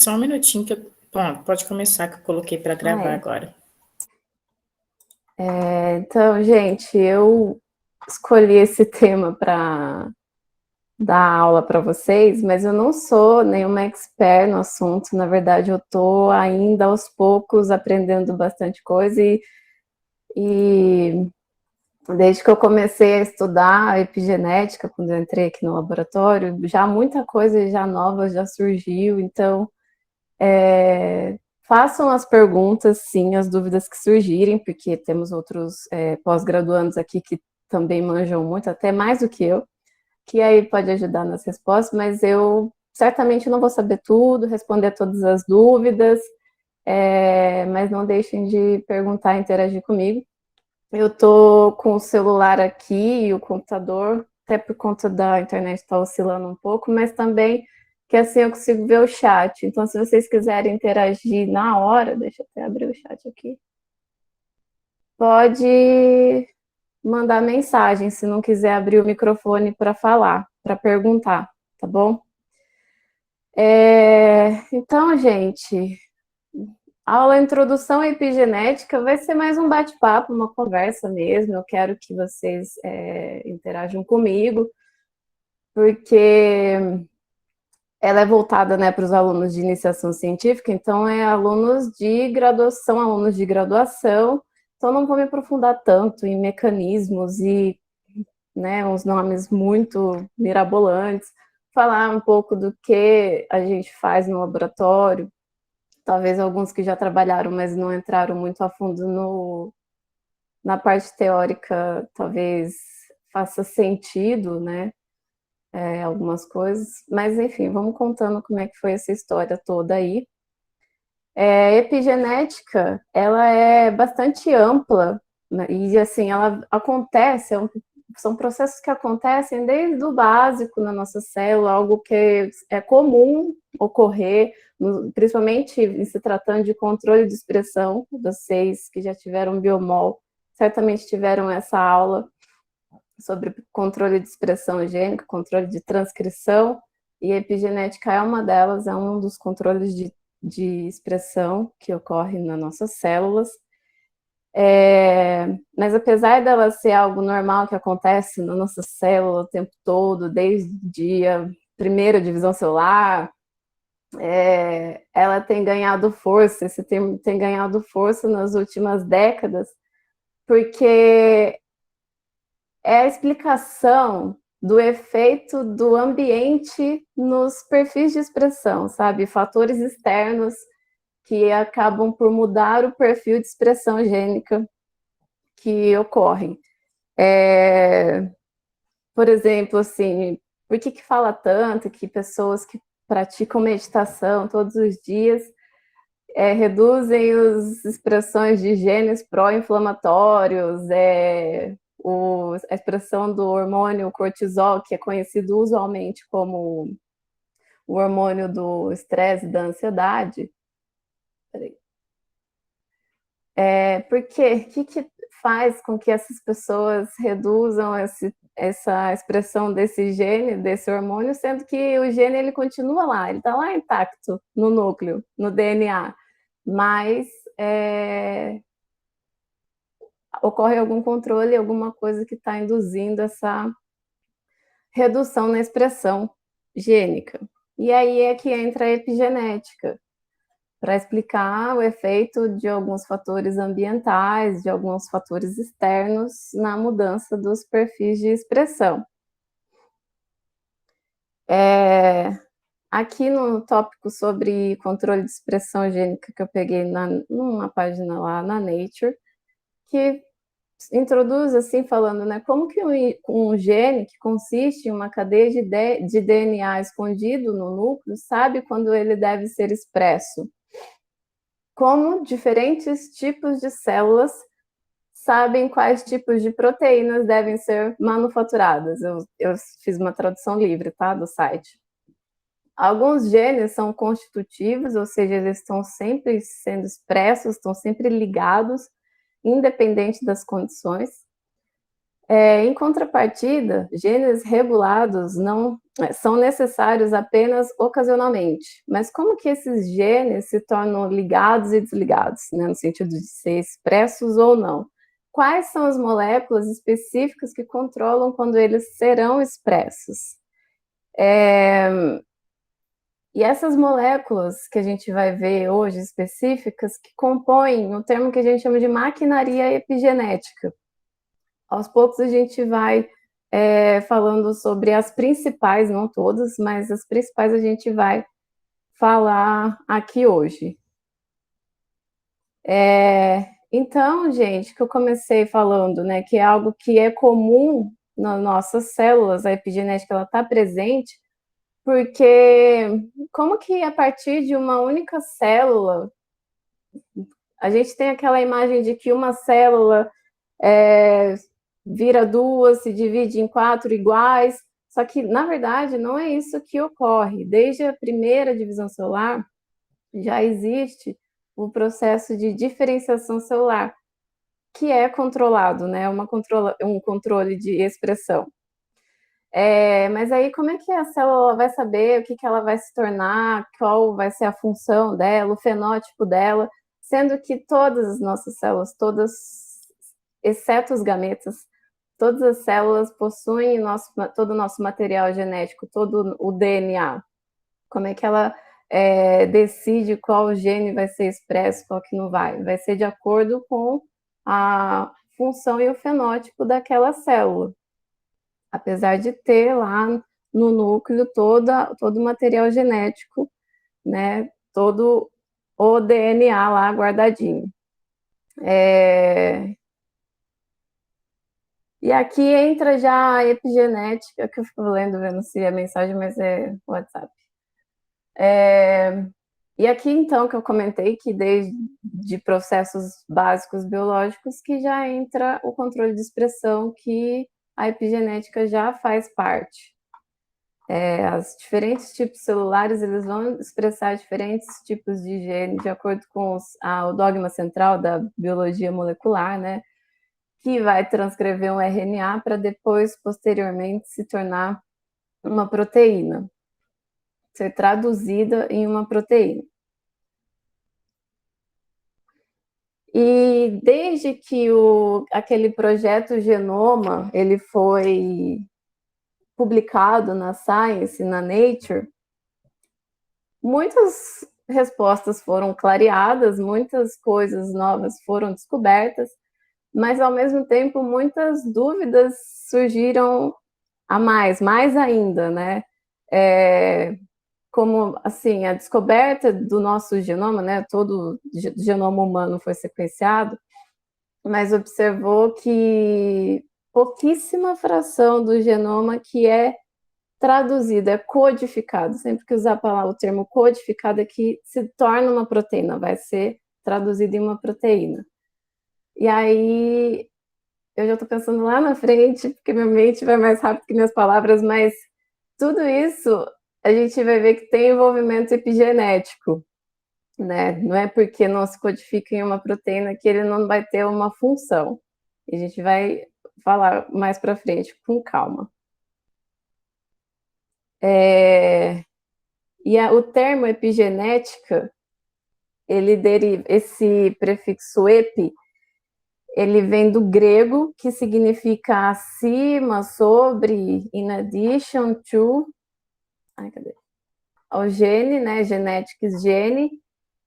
Só um minutinho que eu... Pronto, pode começar que eu coloquei para gravar agora. Então, gente, eu escolhi esse tema para dar aula para vocês, mas eu não sou nenhuma expert no assunto. Na verdade, eu estou ainda aos poucos aprendendo bastante coisa e desde que eu comecei a estudar epigenética, quando eu entrei aqui no laboratório, já muita coisa já nova já surgiu. Então, façam as perguntas, sim, as dúvidas que surgirem, porque temos outros pós-graduandos aqui que também manjam muito, até mais do que eu, que aí pode ajudar nas respostas, mas eu certamente não vou saber tudo, responder todas as dúvidas, mas não deixem de perguntar e interagir comigo. Eu tô com o celular aqui e o computador, até por conta da internet estar oscilando um pouco, mas também que assim eu consigo ver o chat. Então, se vocês quiserem interagir na hora, deixa eu até abrir o chat aqui, pode mandar mensagem, se não quiser abrir o microfone para falar, para perguntar, tá bom? Então, gente, a aula Introdução à Epigenética vai ser mais um bate-papo, uma conversa mesmo. Eu quero que vocês interajam comigo, porque ela é voltada, né, para os alunos de iniciação científica, então alunos de graduação, então não vou me aprofundar tanto em mecanismos e, né, uns nomes muito mirabolantes, falar um pouco do que a gente faz no laboratório, talvez alguns que já trabalharam, mas não entraram muito a fundo na parte teórica, talvez faça sentido, né, algumas coisas, mas enfim, vamos contando como é que foi essa história toda aí. Epigenética, ela é bastante ampla, né, e assim, ela acontece, são processos que acontecem desde o básico na nossa célula, algo que é comum ocorrer, principalmente em se tratando de controle de expressão. Vocês que já tiveram biomol, certamente tiveram essa aula sobre controle de expressão gênica, controle de transcrição, e a epigenética é uma delas, é um dos controles de expressão que ocorre nas nossas células. Mas apesar dela ser algo normal que acontece na nossa célula o tempo todo, desde a primeira divisão celular, ela tem ganhado força, esse termo tem ganhado força nas últimas décadas, porque é a explicação do efeito do ambiente nos perfis de expressão, sabe? Fatores externos que acabam por mudar o perfil de expressão gênica que ocorrem. Por exemplo, assim, por que fala tanto que pessoas que praticam meditação todos os dias reduzem as expressões de genes pró-inflamatórios, a expressão do hormônio cortisol, que é conhecido usualmente como o hormônio do estresse e da ansiedade. Porque o que faz com que essas pessoas reduzam essa expressão desse gene, desse hormônio, sendo que o gene ele continua lá, ele está lá intacto no núcleo, no DNA, mas ocorre algum controle, alguma coisa que está induzindo essa redução na expressão gênica. E aí é que entra a epigenética, para explicar o efeito de alguns fatores ambientais, de alguns fatores externos na mudança dos perfis de expressão. Aqui no tópico sobre controle de expressão gênica que eu peguei numa página lá na Nature, que introduz assim, falando, né, como que um gene que consiste em uma cadeia de DNA escondido no núcleo sabe quando ele deve ser expresso. Como diferentes tipos de células sabem quais tipos de proteínas devem ser manufaturadas. Eu fiz uma tradução livre, tá, do site. Alguns genes são constitutivos, ou seja, eles estão sempre sendo expressos, estão sempre ligados, independente das condições. Em contrapartida, genes regulados não são necessários apenas ocasionalmente. Mas como que esses genes se tornam ligados e desligados, né, no sentido de ser expressos ou não? Quais são as moléculas específicas que controlam quando eles serão expressos? E essas moléculas que a gente vai ver hoje específicas, que compõem o termo que a gente chama de maquinaria epigenética. Aos poucos a gente vai falando sobre as principais, não todas, mas as principais a gente vai falar aqui hoje. Então, gente, que eu comecei falando, né, que é algo que é comum nas nossas células, a epigenética ela está presente, porque como que a partir de uma única célula, a gente tem aquela imagem de que uma célula vira duas, se divide em 4 iguais, só que, na verdade, não é isso que ocorre. Desde a primeira divisão celular, já existe o processo de diferenciação celular, que é controlado, né? Um controle de expressão. Mas aí, como é que a célula vai saber o que ela vai se tornar, qual vai ser a função dela, o fenótipo dela, sendo que todas as nossas células, todas, exceto os gametas, todas as células possuem todo o nosso material genético, todo o DNA. Como é que ela decide qual gene vai ser expresso, qual que não vai? Vai ser de acordo com a função e o fenótipo daquela célula. Apesar de ter lá no núcleo todo o material genético, né? Todo o DNA lá guardadinho. E aqui entra já a epigenética, que eu fico lendo, vendo se é mensagem, mas é WhatsApp. E aqui, então, que eu comentei que desde processos básicos biológicos que já entra o controle de expressão, que a epigenética já faz parte. Os diferentes tipos celulares, eles vão expressar diferentes tipos de gene, de acordo com o dogma central da biologia molecular, né? Que vai transcrever um RNA para depois, posteriormente, se tornar uma proteína, ser traduzida em uma proteína. E desde que aquele projeto Genoma ele foi publicado na Science, na Nature, muitas respostas foram clareadas, muitas coisas novas foram descobertas, mas ao mesmo tempo muitas dúvidas surgiram a mais ainda, né? Como assim, a descoberta do nosso genoma, né? Todo o genoma humano foi sequenciado, mas observou que pouquíssima fração do genoma que é traduzido, é codificado. Sempre que usar o termo codificado é que se torna uma proteína, vai ser traduzido em uma proteína. E aí, eu já estou pensando lá na frente, porque minha mente vai mais rápido que minhas palavras, mas tudo isso a gente vai ver que tem envolvimento epigenético, né? Não é porque não se codifica em uma proteína que ele não vai ter uma função. E a gente vai falar mais para frente, com calma. O termo epigenética, ele deriva, esse prefixo epi, ele vem do grego, que significa acima, sobre, in addition to, ao gene, né, genetics gene,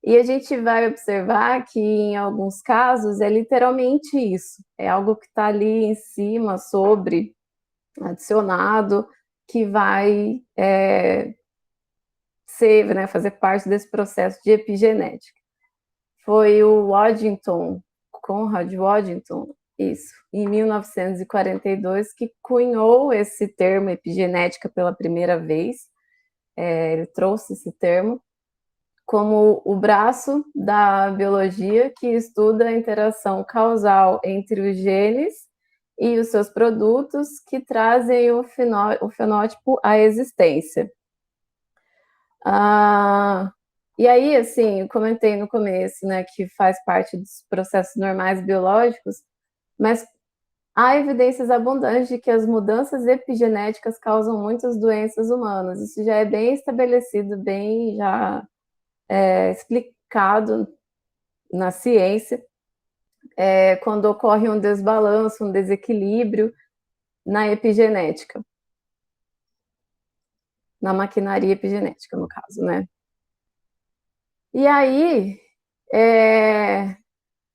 e a gente vai observar que em alguns casos é literalmente isso, é algo que está ali em cima, sobre, adicionado, que vai ser, né, fazer parte desse processo de epigenética. Foi o Conrad Waddington, isso, em 1942, que cunhou esse termo epigenética pela primeira vez. Ele trouxe esse termo como o braço da biologia que estuda a interação causal entre os genes e os seus produtos que trazem o fenótipo à existência. E aí, assim, eu comentei no começo, né, que faz parte dos processos normais biológicos, mas há evidências abundantes de que as mudanças epigenéticas causam muitas doenças humanas. Isso já é bem estabelecido, bem já explicado na ciência, quando ocorre um desbalanço, um desequilíbrio na epigenética, na maquinaria epigenética, no caso, né? E aí,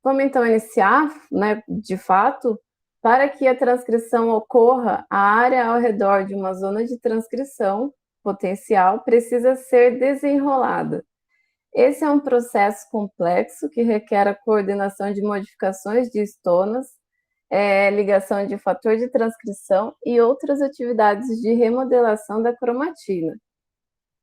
vamos então iniciar, né, de fato, para que a transcrição ocorra, a área ao redor de uma zona de transcrição potencial precisa ser desenrolada. Esse é um processo complexo que requer a coordenação de modificações de histonas, ligação de fator de transcrição e outras atividades de remodelação da cromatina.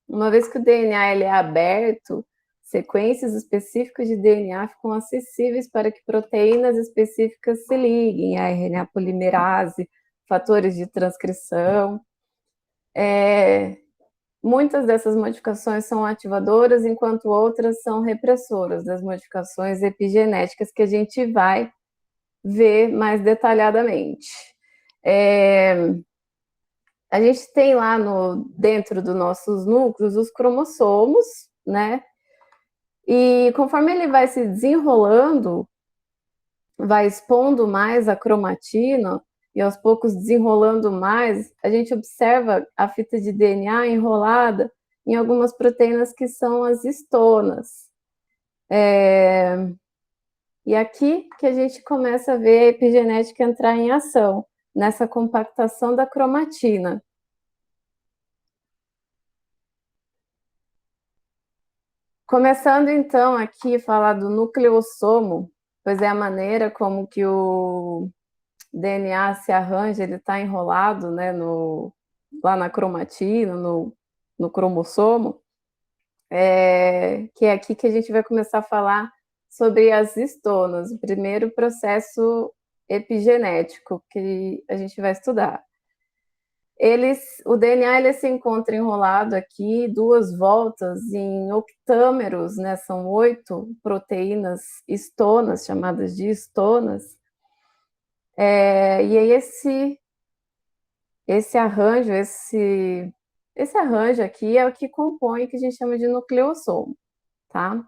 Uma vez que o DNA ele é aberto, sequências específicas de DNA ficam acessíveis para que proteínas específicas se liguem, a RNA polimerase, fatores de transcrição. Muitas dessas modificações são ativadoras, enquanto outras são repressoras das modificações epigenéticas que a gente vai ver mais detalhadamente. A gente tem lá dentro dos nossos núcleos os cromossomos, né? E conforme ele vai se desenrolando, vai expondo mais a cromatina e aos poucos desenrolando mais, a gente observa a fita de DNA enrolada em algumas proteínas que são as histonas. E aqui que a gente começa a ver a epigenética entrar em ação, nessa compactação da cromatina. Começando então aqui a falar do nucleossomo, pois é a maneira como que o DNA se arranja, ele está enrolado, né, lá na cromatina, no cromossomo, que é aqui que a gente vai começar a falar sobre as histonas, o primeiro processo epigenético que a gente vai estudar. O DNA ele se encontra enrolado aqui 2 voltas em octâmeros, né? São 8 proteínas histonas, chamadas de histonas. E aí esse arranjo aqui é o que compõe o que a gente chama de nucleossomo, tá?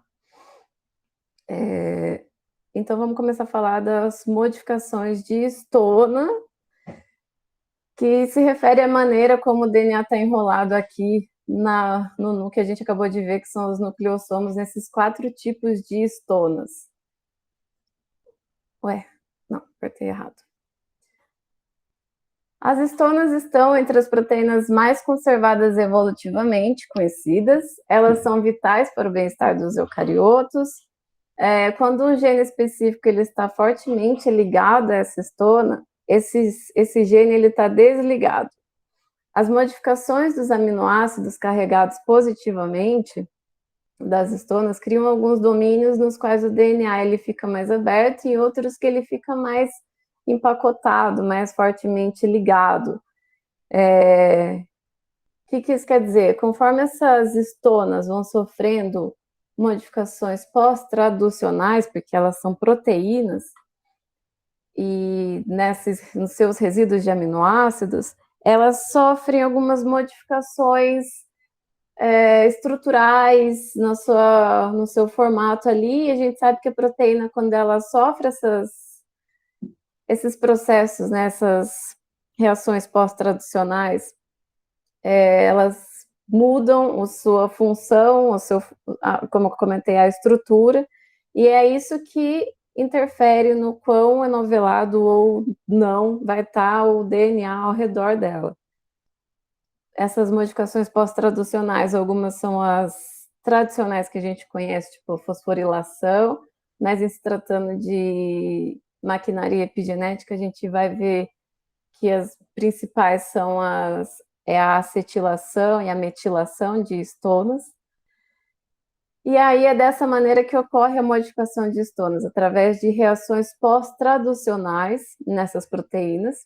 Então vamos começar a falar das modificações de histona, que se refere à maneira como o DNA está enrolado aqui no que a gente acabou de ver, que são os nucleossomos, nesses 4 tipos de histonas. Não, apertei errado. As histonas estão entre as proteínas mais conservadas evolutivamente conhecidas. Elas são vitais para o bem-estar dos eucariotos. Quando um gene específico ele está fortemente ligado a essa histona, esse gene ele está desligado. As modificações dos aminoácidos carregados positivamente das histonas criam alguns domínios nos quais o DNA ele fica mais aberto e outros que ele fica mais empacotado, mais fortemente ligado. O que isso quer dizer? Conforme essas histonas vão sofrendo modificações pós-traducionais, porque elas são proteínas, e nos seus resíduos de aminoácidos, elas sofrem algumas modificações estruturais no seu formato ali, e a gente sabe que a proteína, quando ela sofre esses processos, né, essas reações pós-traducionais, elas mudam a sua função, como eu comentei, a estrutura, e é isso que interfere no quão enovelado ou não vai estar o DNA ao redor dela. Essas modificações pós-traducionais, algumas são as tradicionais que a gente conhece, tipo fosforilação, mas em se tratando de maquinaria epigenética, a gente vai ver que as principais são a acetilação e a metilação de histonas. E aí é dessa maneira que ocorre a modificação de histonas, através de reações pós-traducionais nessas proteínas,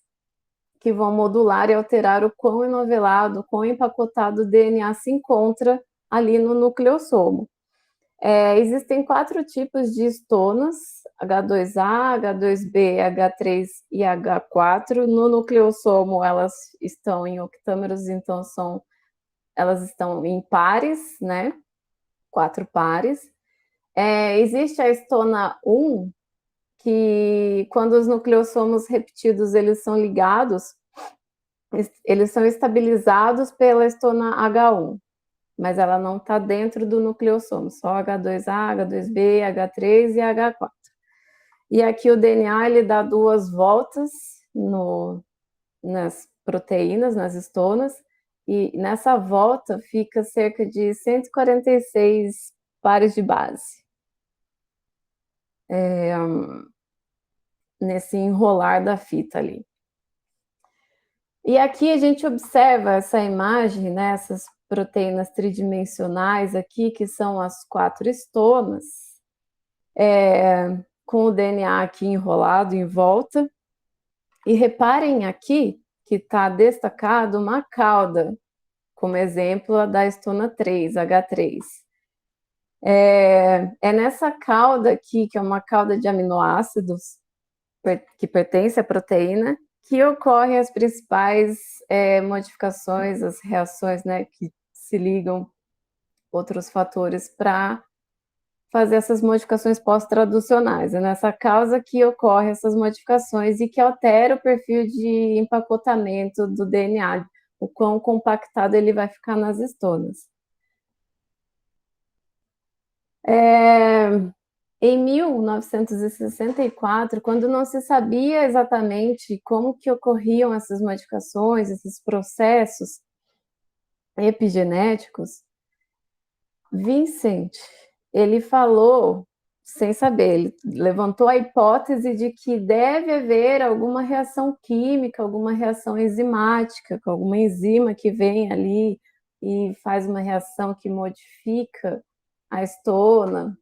que vão modular e alterar o quão enovelado, o quão empacotado o DNA se encontra ali no nucleossomo. Existem 4 tipos de estonas, H2A, H2B, H3 e H4. No nucleossomo, elas estão em octâmeros, então elas estão em pares, né? 4 pares. Existe a estona 1, que quando os nucleossomos repetidos eles são ligados, eles são estabilizados pela estona H1, mas ela não está dentro do nucleossomo, só H2A, H2B, H3 e H4. E aqui o DNA ele dá 2 voltas nas proteínas, nas estonas, e nessa volta fica cerca de 146 pares de base. Nesse enrolar da fita ali. E aqui a gente observa essa imagem, né, essas proteínas tridimensionais aqui, que são as 4 estonas, com o DNA aqui enrolado em volta. E reparem aqui que está destacado uma cauda, como exemplo a da estona 3, H3. Nessa cauda aqui, que é uma cauda de aminoácidos, que pertence à proteína, que ocorrem as principais modificações, as reações, né, que se ligam outros fatores para fazer essas modificações pós-traducionais. É nessa causa que ocorrem essas modificações e que altera o perfil de empacotamento do DNA, o quão compactado ele vai ficar nas estonas. Em 1964, quando não se sabia exatamente como que ocorriam essas modificações, esses processos epigenéticos, Vincent, ele falou, sem saber, ele levantou a hipótese de que deve haver alguma reação química, alguma reação enzimática, com alguma enzima que vem ali e faz uma reação que modifica a estona.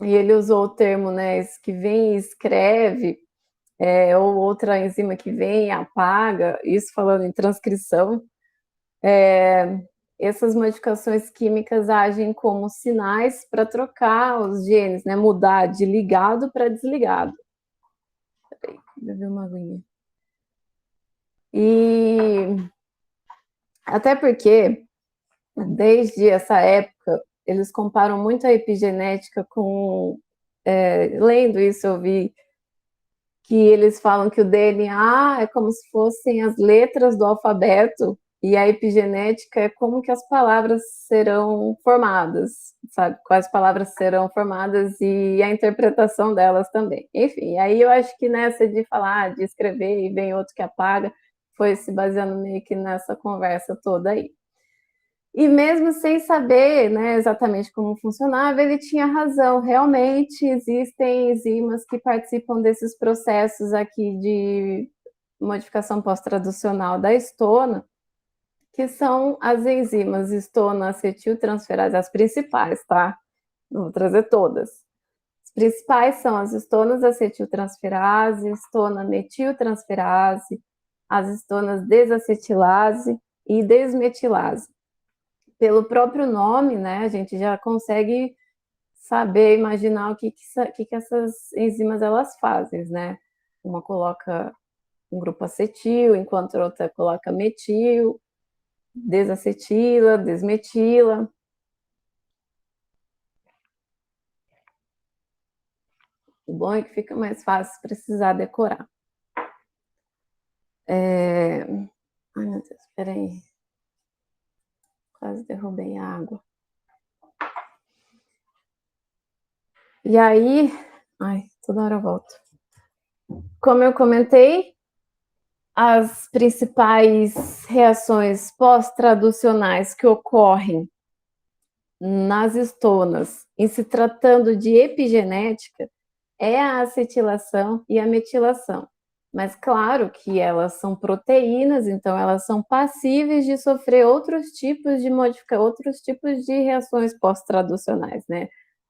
E ele usou o termo, né, que vem e escreve, ou outra enzima que vem e apaga, isso falando em transcrição. Essas modificações químicas agem como sinais para trocar os genes, né, mudar de ligado para desligado. Peraí, beber uma aguinha. E até porque, desde essa época, eles comparam muito a epigenética com... lendo isso, eu vi que eles falam que o DNA é como se fossem as letras do alfabeto e a epigenética é como que as palavras serão formadas, sabe? Quais palavras serão formadas e a interpretação delas também. Enfim, aí eu acho que nessa de falar, de escrever e vem outro que apaga, foi se baseando meio que nessa conversa toda aí. E mesmo sem saber, né, exatamente como funcionava, ele tinha razão. Realmente existem enzimas que participam desses processos aqui de modificação pós-traducional da estona, que são as enzimas estona-acetiltransferase, as principais, tá? Não vou trazer todas. As principais são as estonas acetiltransferase, estona metiltransferase, as estonas desacetilase e desmetilase. Pelo próprio nome, né, a gente já consegue saber, imaginar o que essas enzimas elas fazem, né? Uma coloca um grupo acetil, enquanto a outra coloca metil, desacetila, desmetila. O bom é que fica mais fácil precisar decorar. Ai, meu Deus, peraí. Quase derrubei a água. E aí... Ai, toda hora eu volto. Como eu comentei, as principais reações pós-traducionais que ocorrem nas estonas, em se tratando de epigenética, é a acetilação e a metilação. Mas claro que elas são proteínas, então elas são passíveis de sofrer outros tipos de reações pós-traducionais, né?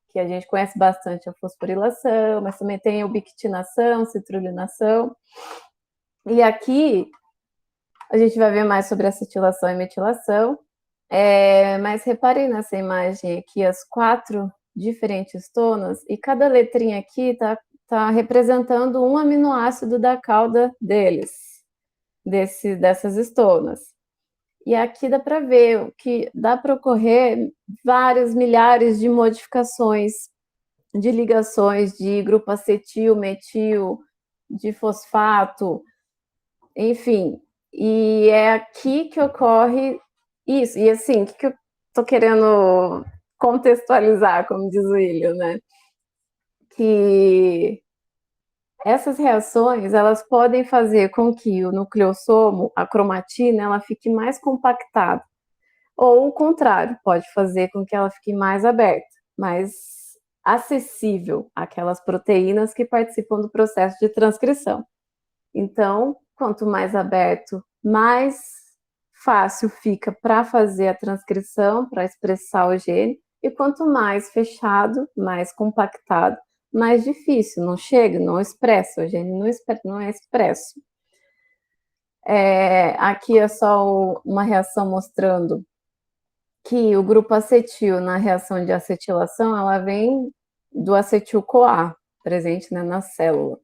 Que a gente conhece bastante a fosforilação, mas também tem a ubictinação, citrulinação. E aqui a gente vai ver mais sobre acetilação e metilação, mas reparem nessa imagem aqui, as 4 diferentes estonas, e cada letrinha aqui tá representando um aminoácido da cauda dessas estonas. E aqui dá para ver que dá para ocorrer várias milhares de modificações de ligações de grupo acetil, metil, de fosfato, enfim. E é aqui que ocorre isso. E assim, o que eu estou querendo contextualizar, como diz o William, né? Que essas reações, elas podem fazer com que o nucleossomo, a cromatina, ela fique mais compactada. Ou o contrário, pode fazer com que ela fique mais aberta, mais acessível àquelas proteínas que participam do processo de transcrição. Então, quanto mais aberto, mais fácil fica para fazer a transcrição, para expressar o gene, e quanto mais fechado, mais compactado, mais difícil, não chega, não expressa, o gene não é expresso. Aqui é só uma reação mostrando que o grupo acetil, na reação de acetilação, ela vem do acetil-CoA, presente, né, na célula.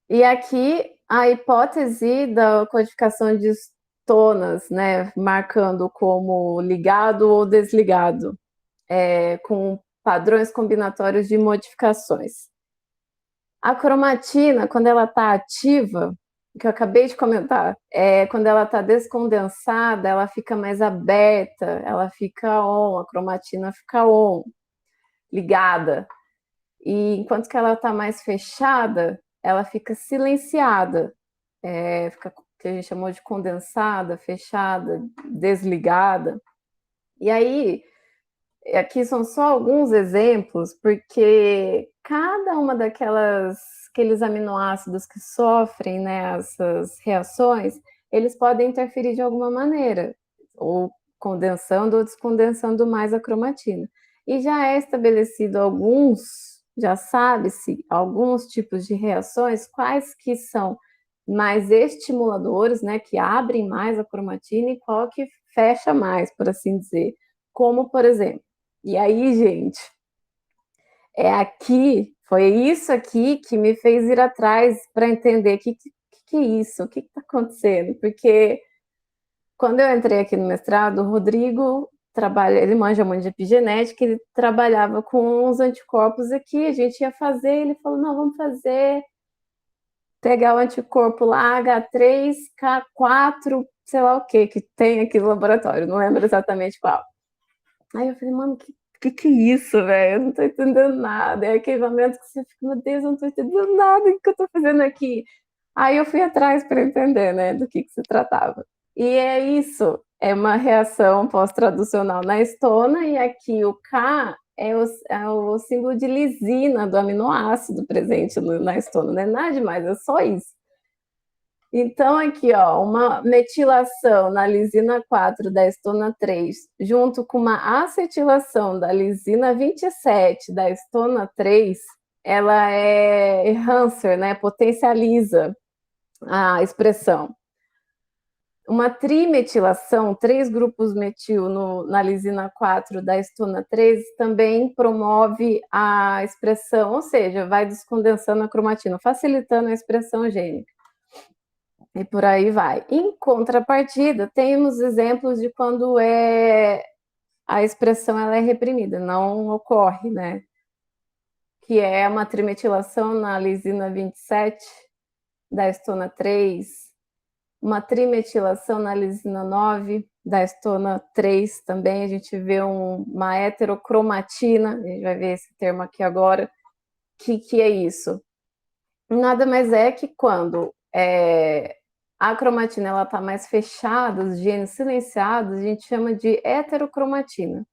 E aqui a hipótese da codificação de estonas, né, marcando como ligado ou desligado, com padrões combinatórios de modificações. A cromatina, quando ela está ativa, que eu acabei de comentar, quando ela está descondensada, ela fica mais aberta, ela fica on, a cromatina fica on, ligada. E enquanto que ela está mais fechada, ela fica silenciada, fica o que a gente chamou de condensada, fechada, desligada. E aí, aqui são só alguns exemplos, porque cada uma aqueles aminoácidos que sofrem, né, essas reações, eles podem interferir de alguma maneira, ou condensando ou descondensando mais a cromatina. E já é estabelecido já sabe-se alguns tipos de reações, quais que são mais estimuladores, né, que abrem mais a cromatina, e qual que fecha mais, por assim dizer. Como, por exemplo, e aí, gente, foi isso aqui que me fez ir atrás para entender o que é isso, o que está acontecendo, porque quando eu entrei aqui no mestrado, o Rodrigo ele manja muito de epigenética, ele trabalhava com os anticorpos aqui, a gente ia fazer, ele falou, não, vamos pegar o anticorpo lá, H3K4, sei lá o que tem aqui no laboratório, não lembro exatamente qual. Aí eu falei, mano, que é isso, velho? Eu não tô entendendo nada. É aquele momento que você fica, meu Deus, eu não tô entendendo nada, o que eu tô fazendo aqui? Aí eu fui atrás para entender, né, do que se tratava. E é isso, é uma reação pós-traducional na estona, e aqui o K é o símbolo de lisina do aminoácido presente na estona, não é nada demais, é só isso. Então, aqui, ó, uma metilação na lisina 4 da estona 3, junto com uma acetilação da lisina 27 da estona 3, ela é enhancer, né? Potencializa a expressão. Uma trimetilação, 3 grupos metil na lisina 4 da estona 3, também promove a expressão, ou seja, vai descondensando a cromatina, facilitando a expressão gênica. E por aí vai. Em contrapartida, temos exemplos de quando a expressão ela é reprimida, não ocorre, né? Que é uma trimetilação na lisina 27 da estona 3, uma trimetilação na lisina 9 da estona 3 também, a gente vê uma heterocromatina, a gente vai ver esse termo aqui agora. Que é isso? Nada mais é que quando a cromatina ela está mais fechada, os genes silenciados, a gente chama de heterocromatina.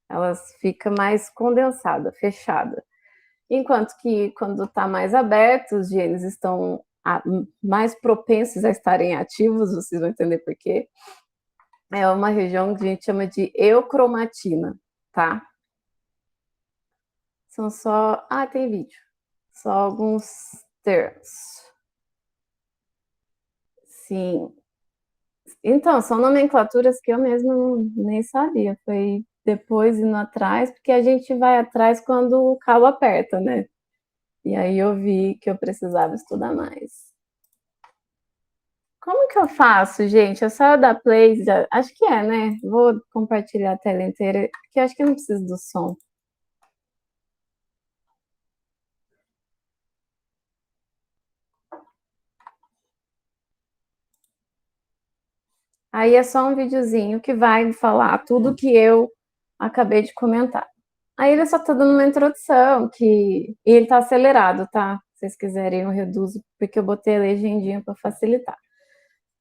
Ela fica mais condensada, fechada. Enquanto que quando está mais aberto, os genes estão mais propensos a estarem ativos, vocês vão entender por quê. É uma região que a gente chama de eucromatina, tá? São só... Ah, tem vídeo. Só alguns termos. Sim. Então, são nomenclaturas que eu mesma nem sabia. Foi depois indo atrás, porque a gente vai atrás quando o calo aperta, né? E aí eu vi que eu precisava estudar mais. Como que eu faço, gente? É só eu dar play? Acho que é, né? Vou compartilhar a tela inteira, porque acho que eu não preciso do som. Aí é só um videozinho que vai falar tudo que eu acabei de comentar. Aí ele só tá dando uma introdução, e ele tá acelerado, tá? Se vocês quiserem eu reduzo, porque eu botei a legendinha para facilitar.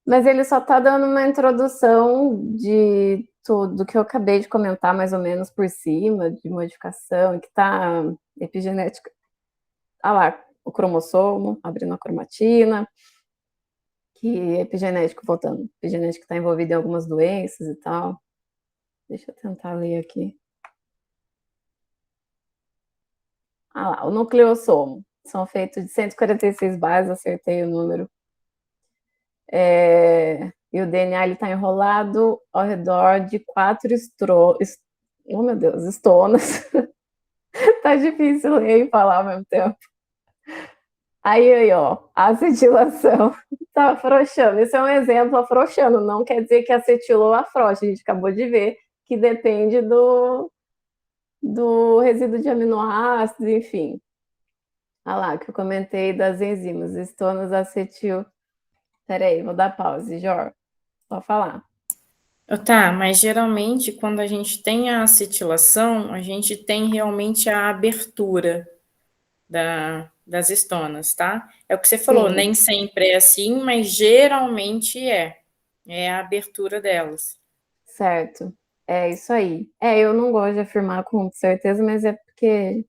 Mas ele só tá dando uma introdução de tudo que eu acabei de comentar, mais ou menos por cima, de modificação, que tá epigenética. Ah lá, o cromossomo, abrindo a cromatina, que epigenético, voltando, epigenético está envolvido em algumas doenças e tal. Deixa eu tentar ler aqui. Ah lá, o nucleossomo. São feitos de 146 bases, acertei o número. E o DNA está enrolado ao redor de 4 oh, meu Deus, estonas. Tá difícil ler e falar ao mesmo tempo. Aí, ó, a acetilação tá afrouxando. Esse é um exemplo afrouxando, não quer dizer que acetilou afrouxa. A gente acabou de ver que depende do resíduo de aminoácidos, enfim. Olha lá, que eu comentei das enzimas, estonas acetil. Peraí, vou dar pause, Jor. Pode falar. Tá, mas geralmente quando a gente tem a acetilação, a gente tem realmente a abertura das estonas, tá? É o que você falou, Sim, nem sempre é assim, mas geralmente é a abertura delas. certo. É isso aí. Eu não gosto de afirmar com certeza, mas é porque,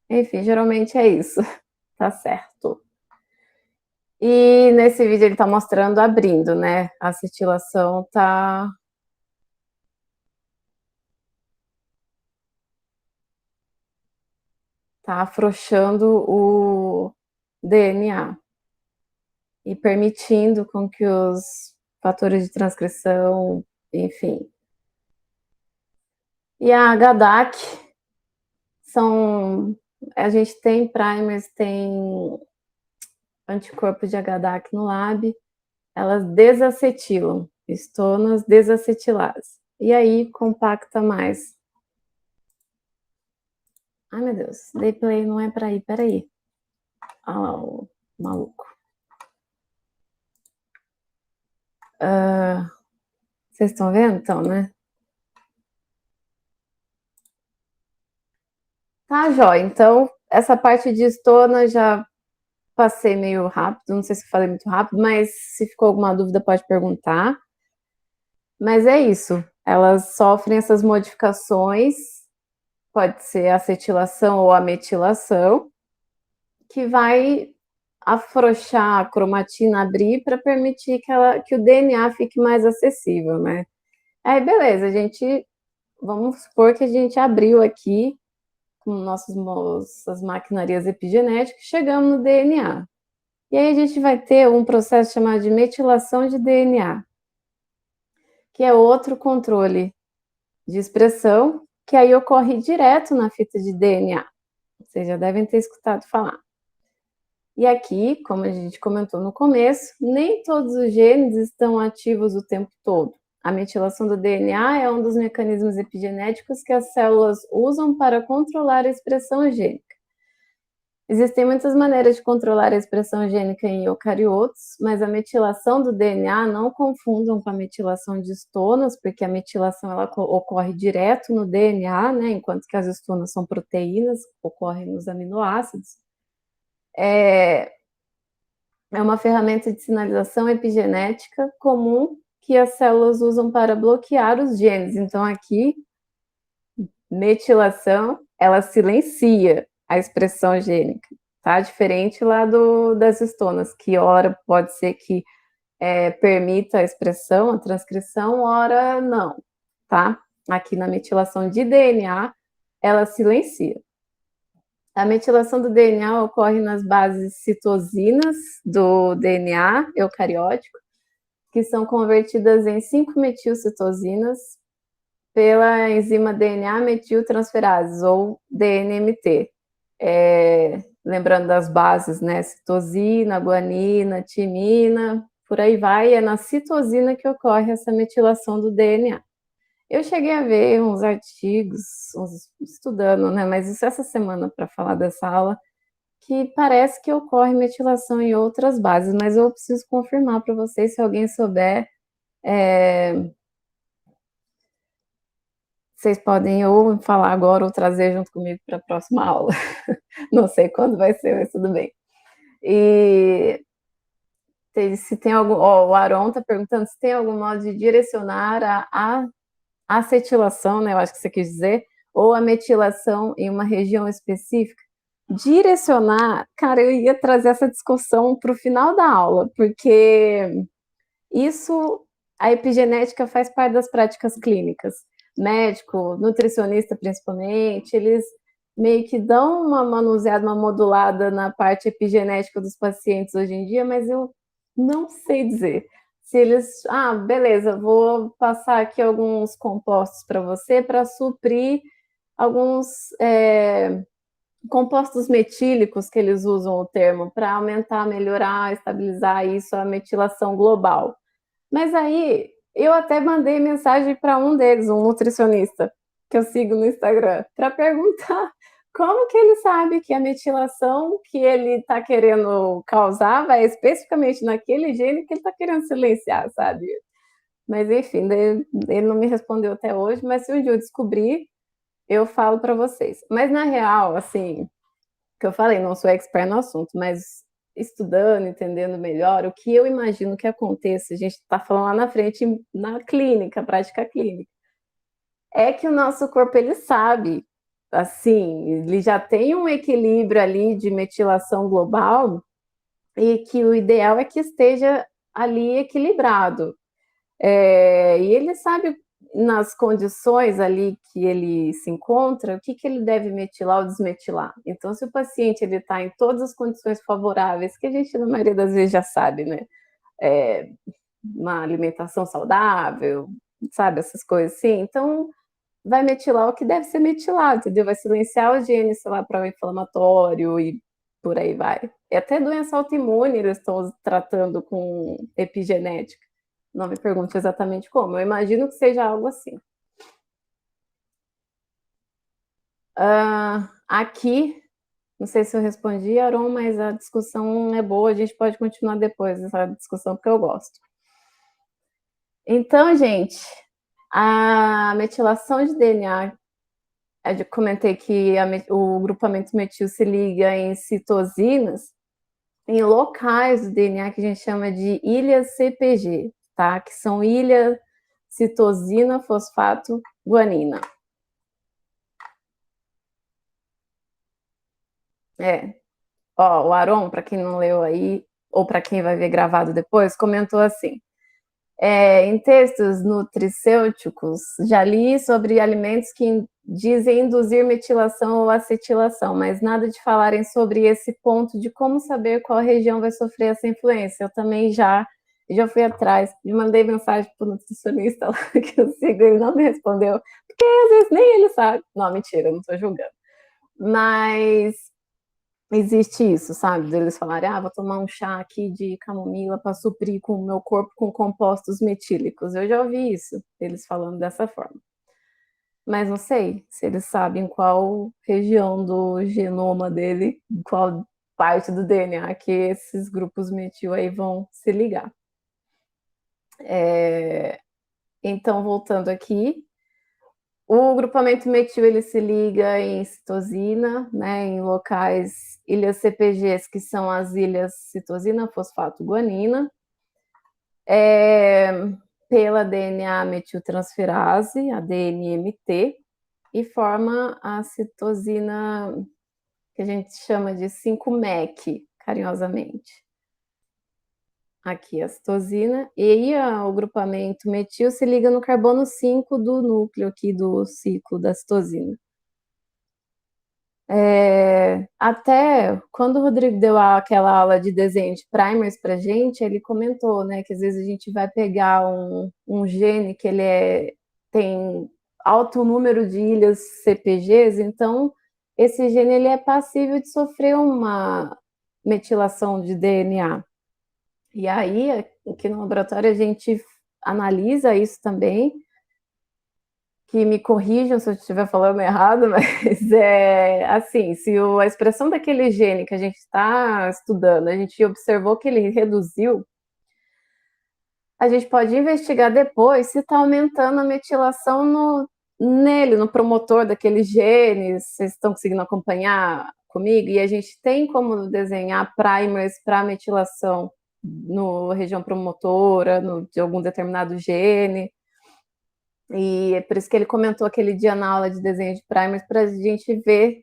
enfim, geralmente é isso. Tá certo. E nesse vídeo ele tá mostrando abrindo, né? A acetilação tá afrouxando o DNA e permitindo com que os fatores de transcrição, enfim. E a HDAC a gente tem primers, tem anticorpos de HDAC no lab, elas desacetilam, estonas desacetiladas. E aí compacta mais. Ai, meu Deus, dei play não é para ir, peraí. Olha lá o maluco. Vocês estão vendo, então, né? Tá, jóia. Então, essa parte de estona já passei meio rápido, não sei se falei muito rápido, mas se ficou alguma dúvida pode perguntar. Mas é isso, elas sofrem essas modificações, pode ser acetilação ou ametilação, que vai afrouxar a cromatina, abrir para permitir que o DNA fique mais acessível, né? Aí, beleza, vamos supor que a gente abriu aqui com nossas maquinarias epigenéticas, chegamos no DNA. E aí a gente vai ter um processo chamado de metilação de DNA, que é outro controle de expressão, que aí ocorre direto na fita de DNA. Vocês já devem ter escutado falar. E aqui, como a gente comentou no começo, nem todos os genes estão ativos o tempo todo. A metilação do DNA é um dos mecanismos epigenéticos que as células usam para controlar a expressão gênica. Existem muitas maneiras de controlar a expressão gênica em eucariotos, mas a metilação do DNA não confundam com a metilação de estonas, porque a metilação ela ocorre direto no DNA, né, enquanto que as estonas são proteínas, ocorrem nos aminoácidos. É uma ferramenta de sinalização epigenética comum que as células usam para bloquear os genes. Então, aqui, metilação, ela silencia a expressão gênica, tá? Diferente lá das estonas, que ora pode ser que permita a expressão, a transcrição, ora não, tá? Aqui na metilação de DNA, ela silencia. A metilação do DNA ocorre nas bases citosinas do DNA eucariótico, que são convertidas em 5-metilcitosinas pela enzima DNA metiltransferase, ou DNMT. Lembrando das bases, né? Citosina, guanina, timina, por aí vai, é na citosina que ocorre essa metilação do DNA. Eu cheguei a ver uns artigos, estudando, né? Mas isso essa semana para falar dessa aula, que parece que ocorre metilação em outras bases, mas eu preciso confirmar para vocês, se alguém souber. Vocês podem ou falar agora ou trazer junto comigo para a próxima aula. Não sei quando vai ser, mas tudo bem. E se tem algum. O Aron está perguntando se tem algum modo de direcionar a acetilação, né? Eu acho que você quis dizer, ou a metilação em uma região específica. Direcionar, cara, eu ia trazer essa discussão para o final da aula, porque isso, a epigenética faz parte das práticas clínicas. Médico, nutricionista principalmente, eles meio que dão uma manuseada, uma modulada na parte epigenética dos pacientes hoje em dia, mas eu não sei dizer. Se eles, beleza, vou passar aqui alguns compostos para você para suprir alguns compostos metílicos, que eles usam o termo, para aumentar, melhorar, estabilizar isso, a metilação global. Mas aí, eu até mandei mensagem para um deles, um nutricionista, que eu sigo no Instagram, para perguntar como que ele sabe que a metilação que ele está querendo causar vai especificamente naquele gene que ele está querendo silenciar, sabe? Mas enfim, ele não me respondeu até hoje, mas se um dia eu descobrir, eu falo para vocês. Mas na real, assim, que eu falei, não sou expert no assunto, mas estudando, entendendo melhor, o que eu imagino que aconteça, a gente está falando lá na frente, na clínica, prática clínica, é que o nosso corpo, ele sabe, assim, ele já tem um equilíbrio ali de metilação global, e que o ideal é que esteja ali equilibrado. E ele sabe, nas condições ali que ele se encontra, o que ele deve metilar ou desmetilar. Então, se o paciente está em todas as condições favoráveis, que a gente, na maioria das vezes, já sabe, né? Uma alimentação saudável, sabe? Essas coisas assim. Então, vai metilar o que deve ser metilado, entendeu? Vai silenciar os genes, sei lá, para o inflamatório e por aí vai. E até doença autoimune eles estão tratando com epigenética. Não me pergunte exatamente como, eu imagino que seja algo assim. Aqui, não sei se eu respondi, Aron, mas a discussão é boa, a gente pode continuar depois dessa discussão, porque eu gosto. Então, gente, a metilação de DNA, eu comentei que o grupamento metil se liga em citosinas, em locais do DNA que a gente chama de ilhas CPG, tá? Que são ilha citosina fosfato guanina. O Aron, para quem não leu aí, ou para quem vai ver gravado depois, comentou assim: em textos nutricêuticos, já li sobre alimentos que dizem induzir metilação ou acetilação, mas nada de falarem sobre esse ponto de como saber qual região vai sofrer essa influência. Eu também já fui atrás, mandei mensagem para o nutricionista lá que eu sigo, ele não me respondeu, porque às vezes nem ele sabe. Não, mentira, eu não estou julgando. Mas existe isso, sabe? Eles falarem, vou tomar um chá aqui de camomila para suprir com o meu corpo com compostos metílicos. Eu já ouvi isso, eles falando dessa forma. Mas não sei se eles sabem qual região do genoma dele, qual parte do DNA que esses grupos metil aí vão se ligar. Então, voltando aqui, o grupamento metil ele se liga em citosina, né, em locais, ilhas CPGs, que são as ilhas citosina, fosfato, guanina, pela DNA metiltransferase, a DNMT, e forma a citosina que a gente chama de 5-MEC, carinhosamente. Aqui a citosina, e aí o grupamento metil se liga no carbono 5 do núcleo aqui do ciclo da citosina. Até quando o Rodrigo deu aquela aula de desenho de primers para gente, ele comentou, né, que às vezes a gente vai pegar um gene que tem alto número de ilhas CPGs, então esse gene ele é passível de sofrer uma metilação de DNA. E aí, aqui no laboratório, a gente analisa isso também, que me corrijam se eu estiver falando errado, mas é assim, se a expressão daquele gene que a gente está estudando, a gente observou que ele reduziu, a gente pode investigar depois se está aumentando a metilação no promotor daquele gene, vocês estão conseguindo acompanhar comigo? E a gente tem como desenhar primers para metilação na região promotora, de algum determinado gene. E é por isso que ele comentou aquele dia na aula de desenho de primers para a gente ver.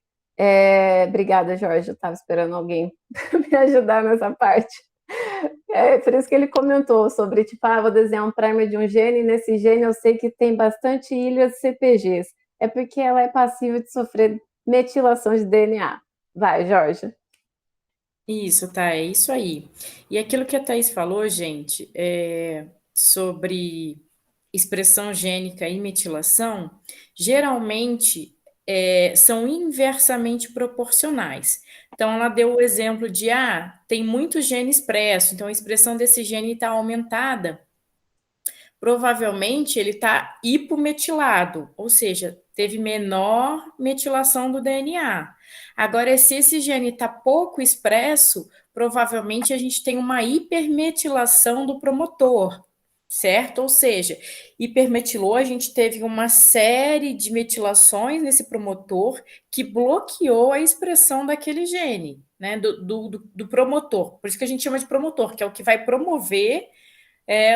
Obrigada, Jorge, eu estava esperando alguém me ajudar nessa parte. Por isso que ele comentou sobre, tipo, vou desenhar um primer de um gene, e nesse gene eu sei que tem bastante ilhas CPGs. É porque ela é passível de sofrer metilação de DNA. Vai, Jorge. Isso, tá, é isso aí. E aquilo que a Thaís falou, gente, sobre expressão gênica e metilação, geralmente são inversamente proporcionais. Então, ela deu o exemplo de, tem muito gene expresso, então a expressão desse gene está aumentada. Provavelmente ele está hipometilado, ou seja, teve menor metilação do DNA. Agora, se esse gene está pouco expresso, provavelmente a gente tem uma hipermetilação do promotor, certo? Ou seja, hipermetilou, a gente teve uma série de metilações nesse promotor que bloqueou a expressão daquele gene, né? Do promotor. Por isso que a gente chama de promotor, que é o que vai promover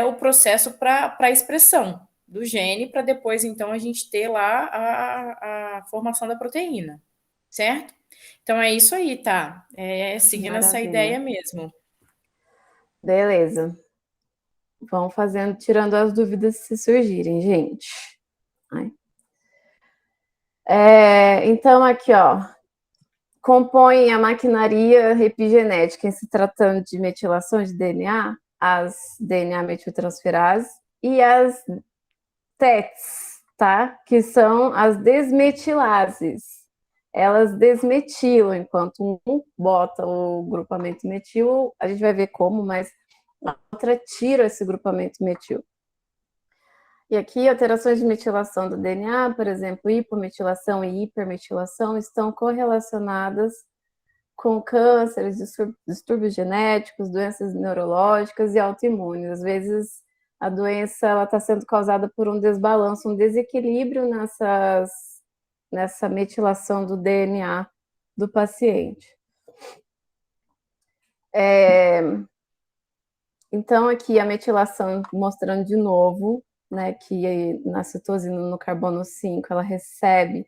o processo para a expressão do gene, para depois, então, a gente ter lá a formação da proteína, certo? Então, é isso aí, tá? Seguindo essa Maravilha. ideia mesmo. Beleza. Vão fazendo, tirando as dúvidas se surgirem, gente. Então, aqui, ó, compõem a maquinaria epigenética em se tratando de metilação de DNA, as DNA metiltransferases e as TETs, tá? Que são as desmetilases. Elas desmetilam, enquanto um bota o grupamento metil, a gente vai ver como, mas a outra tira esse grupamento metil. E aqui, alterações de metilação do DNA, por exemplo, hipometilação e hipermetilação, estão correlacionadas com cânceres, distúrbios genéticos, doenças neurológicas e autoimunes. Às vezes, a doença está sendo causada por um desbalanço, um desequilíbrio nessa metilação do DNA do paciente. Então, aqui a metilação, mostrando de novo, né, que na citosina no carbono 5, ela recebe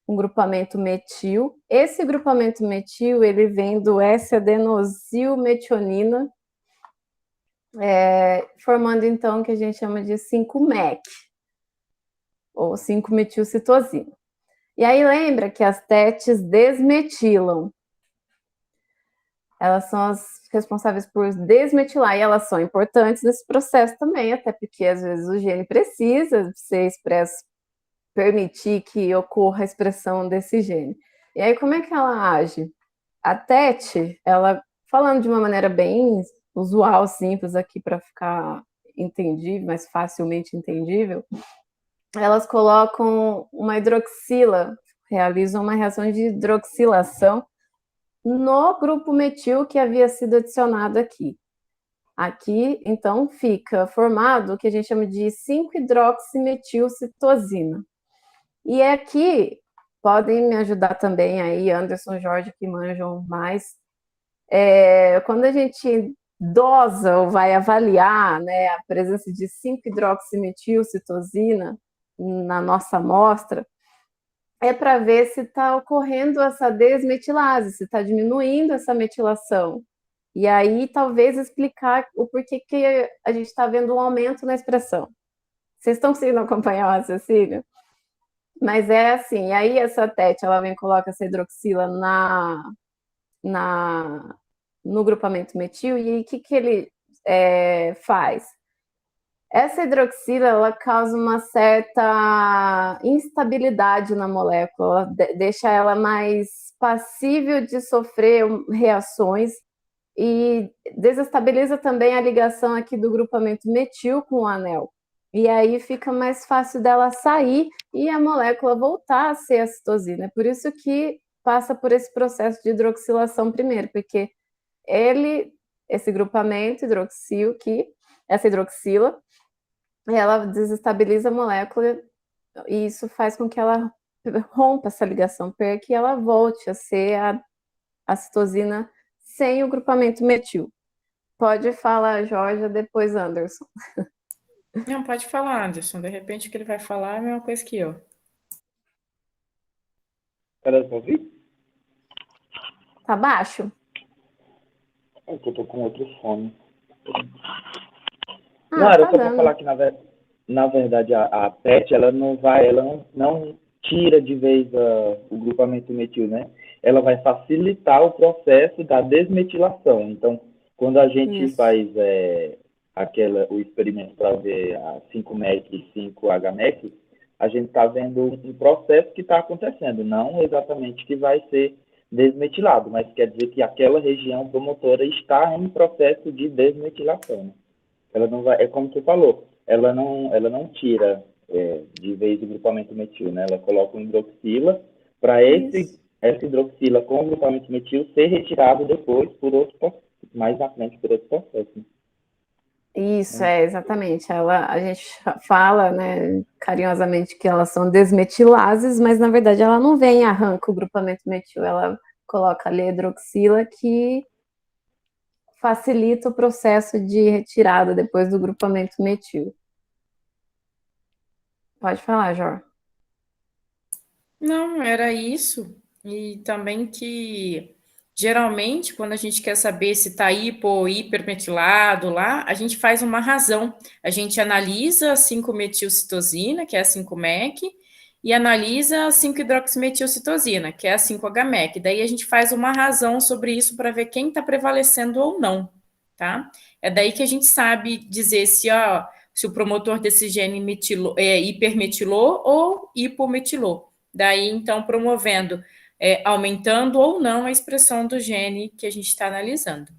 um grupamento metil. Esse grupamento metil, ele vem do S-adenosilmetionina, formando, então, o que a gente chama de 5-MEC, ou 5-metilcitosina. E aí, lembra que as TETs desmetilam. Elas são as responsáveis por desmetilar, e elas são importantes nesse processo também, até porque, às vezes, o gene precisa ser expresso, permitir que ocorra a expressão desse gene. E aí, como é que ela age? A TET, ela, falando de uma maneira bem usual, simples aqui para ficar entendível, mais facilmente entendível, elas colocam uma hidroxila, realizam uma reação de hidroxilação no grupo metil que havia sido adicionado aqui. Aqui, então, fica formado o que a gente chama de 5-hidroximetilcitosina. E aqui, podem me ajudar também aí, Anderson, Jorge, que manjam mais. Quando a gente dosa ou vai avaliar, né, a presença de 5-hidroximetilcitosina na nossa amostra, para ver se está ocorrendo essa desmetilase, se está diminuindo essa metilação. E aí, talvez, explicar o porquê que a gente está vendo um aumento na expressão. Vocês estão conseguindo acompanhar o raciocínio? Mas é assim, aí essa TET, ela vem e coloca essa hidroxila na, no grupamento metil, e aí o que ele faz? Essa hidroxila, ela causa uma certa instabilidade na molécula, deixa ela mais passível de sofrer reações e desestabiliza também a ligação aqui do grupamento metil com o anel. E aí fica mais fácil dela sair e a molécula voltar a ser a citosina. É por isso que passa por esse processo de hidroxilação primeiro, porque esse grupamento hidroxil, essa hidroxila, ela desestabiliza a molécula e isso faz com que ela rompa essa ligação PERC e ela volte a ser a citosina sem o grupamento metil. Pode falar, Jorge, depois Anderson. Não, pode falar, Anderson. De repente o que ele vai falar é a mesma coisa que eu. Era pra ouvir? Tá baixo? É que eu tô com outro fone. Não, Ah, era tá só para falar dando. que na verdade a PET ela não tira de vez o grupamento metil, né? Ela vai facilitar o processo da desmetilação. Então, quando a gente Isso. faz o experimento para ver a 5-MEC e 5-HMEC, a gente está vendo um processo que está acontecendo, não exatamente que vai ser desmetilado, mas quer dizer que aquela região promotora está em processo de desmetilação, né? Ela não vai, é como você falou, ela não tira de vez o grupamento metil, né? Ela coloca um hidroxila para Isso. essa hidroxila com o grupamento metil ser retirado depois por outros, mais na frente por outros processos. Isso, Né? exatamente. A gente fala, né, carinhosamente que elas são desmetilases, mas na verdade ela não vem e arranca o grupamento metil, ela coloca ali a hidroxila que facilita o processo de retirada depois do grupamento metil. Pode falar, Jor. Não, era isso. E também que geralmente, quando a gente quer saber se está hipo ou hipermetilado lá, a gente faz uma razão. A gente analisa a 5-metilcitosina, que é a 5-MEC, e analisa a 5-hidroximetilcitosina, que é a 5-HMEC. Daí a gente faz uma razão sobre isso para ver quem está prevalecendo ou não, tá? É daí que a gente sabe dizer se o promotor desse gene hipermetilou ou hipometilou. Daí, então, promovendo, aumentando ou não a expressão do gene que a gente está analisando.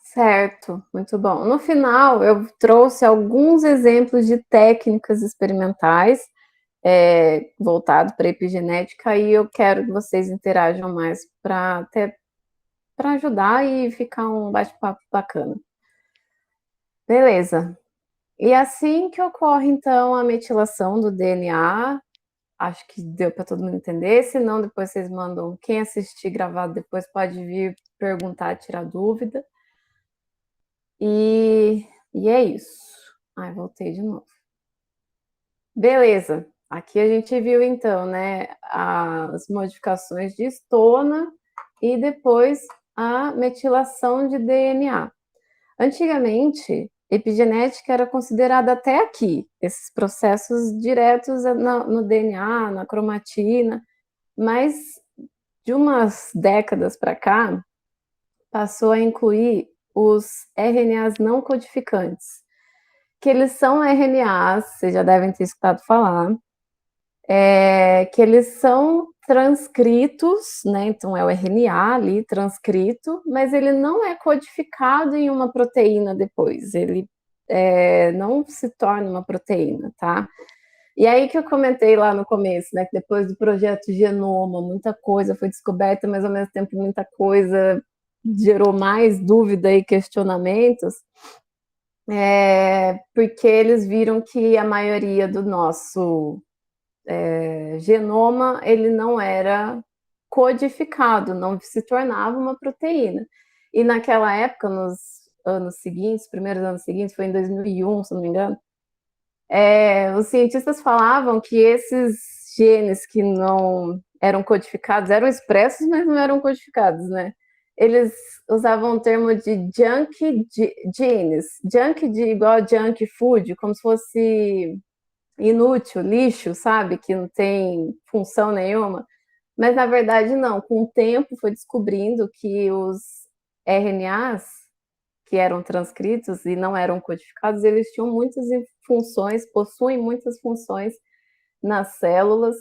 Certo, muito bom. No final, eu trouxe alguns exemplos de técnicas experimentais voltado para a epigenética e eu quero que vocês interajam mais para ajudar e ficar um bate-papo bacana. Beleza. E assim que ocorre, então, a metilação do DNA, acho que deu para todo mundo entender. Se não, depois vocês mandam. Quem assistir gravado depois pode vir perguntar, tirar dúvida. E é isso. Ai, voltei de novo. Beleza. Aqui a gente viu, então, né, as modificações de histona e depois a metilação de DNA. Antigamente, epigenética era considerada até aqui, esses processos diretos no DNA, na cromatina, mas de umas décadas para cá, passou a incluir os RNAs não codificantes, que eles são RNAs, vocês já devem ter escutado falar, que eles são transcritos, né? Então é o RNA ali transcrito, mas ele não é codificado em uma proteína depois, ele não se torna uma proteína, tá? E aí que eu comentei lá no começo, né? Que depois do projeto Genoma, muita coisa foi descoberta, mas ao mesmo tempo muita coisa gerou mais dúvida e questionamentos, porque eles viram que a maioria do nosso genoma ele não era codificado, não se tornava uma proteína. E naquela época, nos anos seguintes, primeiros anos seguintes, foi em 2001, se não me engano, os cientistas falavam que esses genes que não eram codificados eram expressos, mas não eram codificados, né? Eles usavam o termo de junk genes, junk de igual junk food, como se fosse inútil, lixo, sabe? Que não tem função nenhuma. Mas, na verdade, não. Com o tempo, foi descobrindo que os RNAs, que eram transcritos e não eram codificados, eles tinham muitas funções, possuem muitas funções nas células,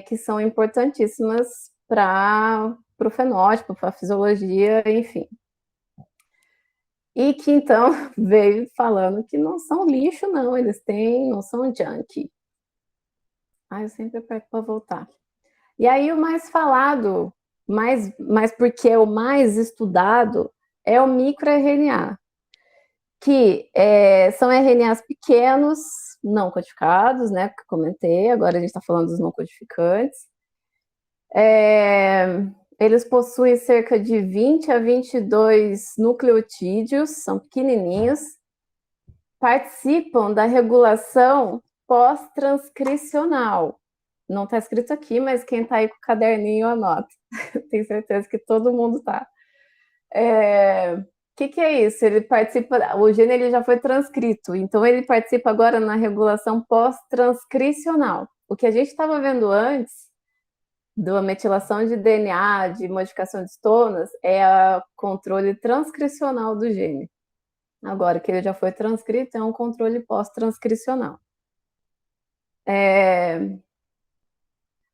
que são importantíssimas para o fenótipo, para a fisiologia, enfim. E que então veio falando que não são lixo, não, não são junk. Eu sempre aperto para voltar. E aí o mais falado, mas porque é o mais estudado, é o microRNA, que são RNAs pequenos, não codificados, né? Que eu comentei, agora a gente está falando dos não codificantes. Eles possuem cerca de 20 a 22 nucleotídeos, são pequenininhos, participam da regulação pós-transcricional. Não está escrito aqui, mas quem está aí com o caderninho anota. Tenho certeza que todo mundo está. Que é isso? Ele participa, o gene ele já foi transcrito, então ele participa agora na regulação pós-transcricional. O que a gente estava vendo antes, da metilação de DNA, de modificação de histonas, é o controle transcricional do gene. Agora que ele já foi transcrito, é um controle pós-transcricional.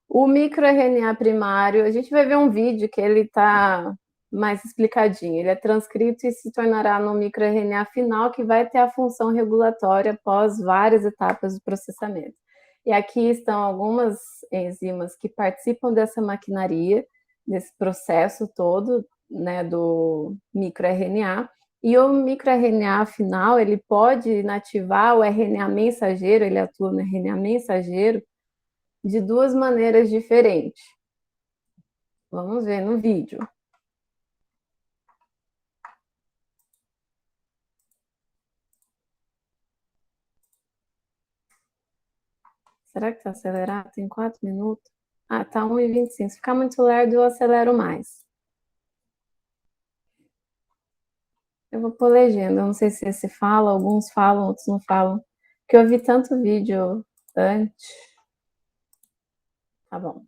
O microRNA primário, a gente vai ver um vídeo que ele está mais explicadinho. Ele é transcrito e se tornará no microRNA final, que vai ter a função regulatória após várias etapas do processamento. E aqui estão algumas enzimas que participam dessa maquinaria, desse processo todo, né, do microRNA. E o microRNA final, ele pode inativar o RNA mensageiro, ele atua no RNA mensageiro, de duas maneiras diferentes. Vamos ver no vídeo. Será que está acelerado? Tem 4 minutos? Tá 1:25. Se ficar muito lerdo, eu acelero mais. Eu vou pôr legenda. Eu não sei se esse fala, alguns falam, outros não falam. Porque eu vi tanto vídeo antes. Tá bom.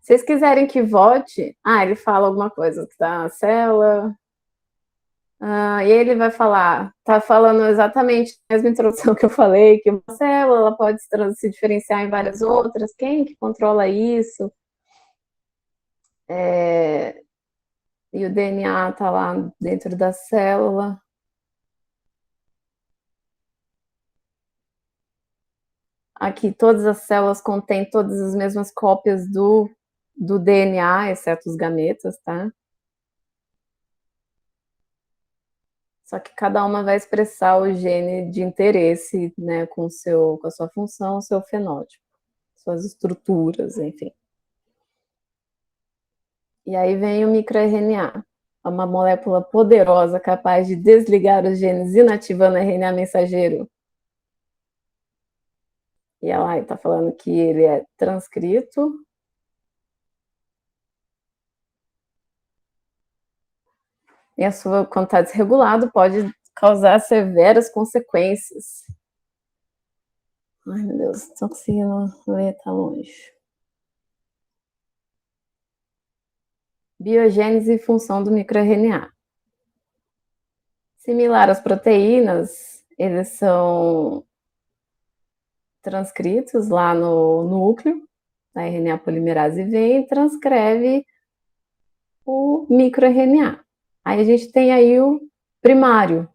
Se vocês quiserem que volte... ele fala alguma coisa. Que tá na célula... e ele vai falar, tá falando exatamente a mesma introdução que eu falei, que uma célula ela pode se diferenciar em várias outras, quem que controla isso? E o DNA está lá dentro da célula. Aqui, todas as células contêm todas as mesmas cópias do DNA, exceto os gametas, tá? Só que cada uma vai expressar o gene de interesse, né, com a sua função, o seu fenótipo, suas estruturas, enfim. E aí vem o microRNA, uma molécula poderosa capaz de desligar os genes inativando o RNA mensageiro. E ela está falando que ele é transcrito. E quando está desregulado, pode causar severas consequências. Ai, meu Deus, não estou conseguindo ler, tá longe. Biogênese e função do microRNA. Similar às proteínas, eles são transcritos lá no núcleo, a RNA polimerase vem e transcreve o microRNA. Aí a gente tem aí o primário.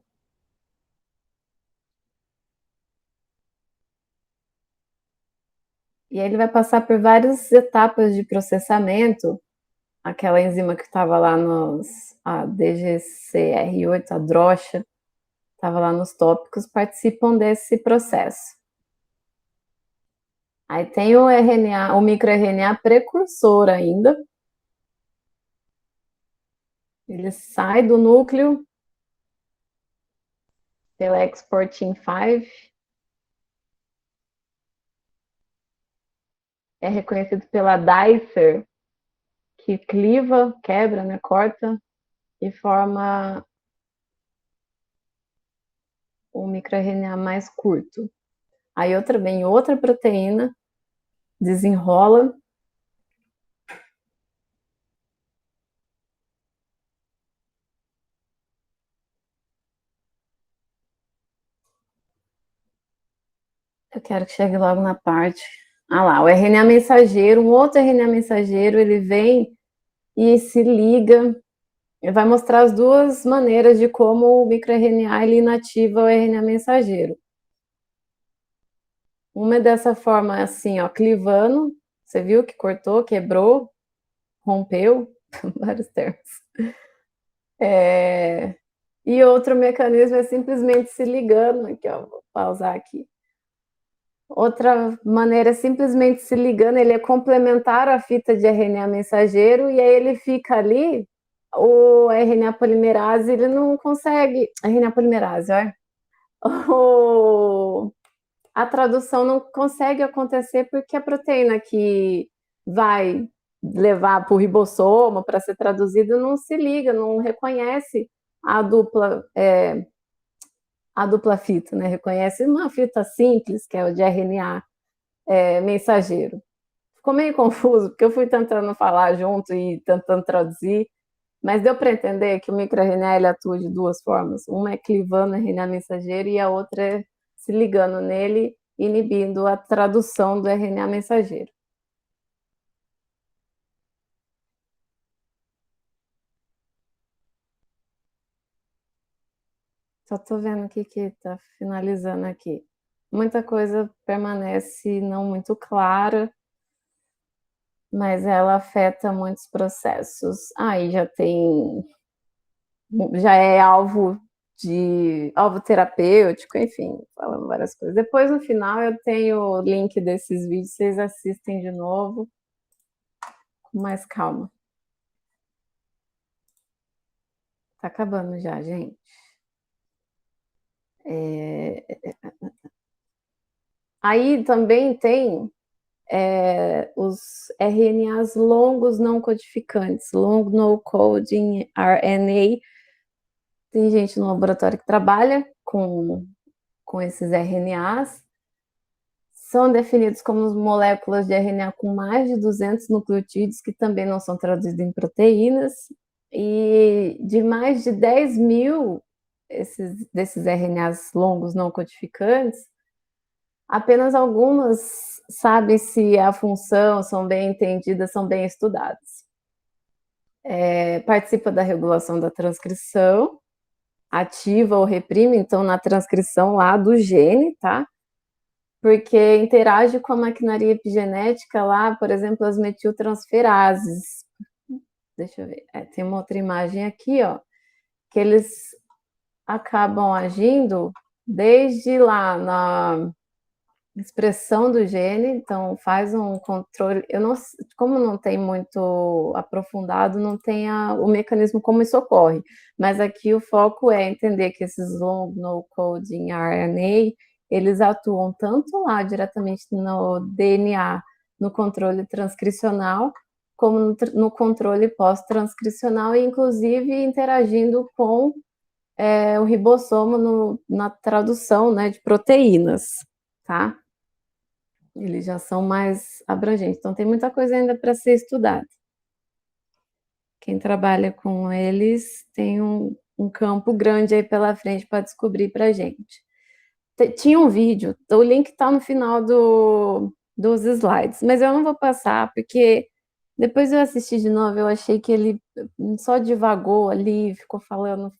E aí ele vai passar por várias etapas de processamento. Aquela enzima que estava lá a DGCR8, a droxa, estava lá nos tópicos, participam desse processo. Aí tem o RNA, o microRNA precursor ainda. Ele sai do núcleo pela exportin 5. É reconhecido pela dicer, que cliva, quebra, né, corta e forma um microRNA mais curto. Aí outra vem outra proteína, desenrola. Eu quero que chegue logo na parte. Ah lá, o RNA mensageiro, um outro RNA mensageiro, ele vem e se liga. Ele vai mostrar as duas maneiras de como o microRNA ele inativa o RNA mensageiro. Uma é dessa forma assim, ó, clivando. Você viu que cortou, quebrou, rompeu, vários termos. E outro mecanismo é simplesmente se ligando. Aqui, ó, vou pausar aqui. Outra maneira é simplesmente se ligando, ele é complementar a fita de RNA mensageiro e aí ele fica ali, o RNA polimerase, ele não consegue, RNA polimerase, olha, a tradução não consegue acontecer porque a proteína que vai levar para o ribossomo para ser traduzida não se liga, não reconhece a dupla fita, né? Reconhece uma fita simples, que é o de RNA mensageiro. Ficou meio confuso, porque eu fui tentando falar junto e tentando traduzir, mas deu para entender que o microRNA ele atua de duas formas. Uma é clivando o RNA mensageiro e a outra é se ligando nele, inibindo a tradução do RNA mensageiro. Só estou vendo o que está finalizando aqui. Muita coisa permanece não muito clara, mas ela afeta muitos processos. Aí já é alvo terapêutico, enfim, falando várias coisas. Depois, no final, eu tenho o link desses vídeos, vocês assistem de novo, com mais calma. Tá acabando já, gente. Aí também tem os RNAs longos não codificantes, long no coding RNA. Tem gente no laboratório que trabalha com esses RNAs. São definidos como moléculas de RNA com mais de 200 nucleotídeos, que também não são traduzidos em proteínas, e de mais de 10 mil desses RNAs longos não codificantes, apenas algumas sabem se a função, são bem entendidas, são bem estudadas. Participa da regulação da transcrição, ativa ou reprime, então, na transcrição lá do gene, tá? Porque interage com a maquinaria epigenética lá, por exemplo, as metiltransferases. Deixa eu ver. Tem uma outra imagem aqui, ó, que eles acabam agindo desde lá na expressão do gene, então faz um controle. Eu não, como não tem muito aprofundado, não tem o mecanismo como isso ocorre. Mas aqui o foco é entender que esses long no coding RNA eles atuam tanto lá diretamente no DNA, no controle transcricional, como no controle pós-transcricional, e inclusive interagindo com o ribossomo na tradução, né, de proteínas, tá? Eles já são mais abrangentes, então tem muita coisa ainda para ser estudada. Quem trabalha com eles tem um campo grande aí pela frente para descobrir para a gente. Tinha um vídeo, o link está no final dos slides, mas eu não vou passar, porque depois eu assisti de novo, eu achei que ele só divagou ali, ficou falando,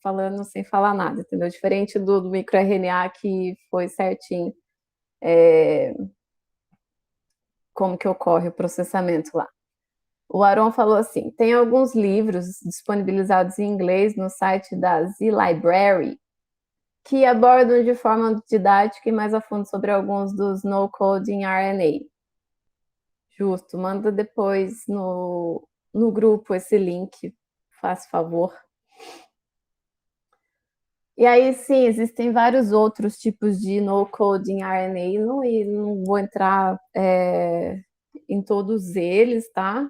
sem falar nada, entendeu? Diferente do microRNA, que foi certinho como que ocorre o processamento lá. O Aaron falou assim, tem alguns livros disponibilizados em inglês no site da Z-Library, que abordam de forma didática e mais a fundo sobre alguns dos no-coding RNA. Justo, manda depois no grupo esse link, faz favor. E aí, sim, existem vários outros tipos de no-coding RNA, e não vou entrar em todos eles, tá?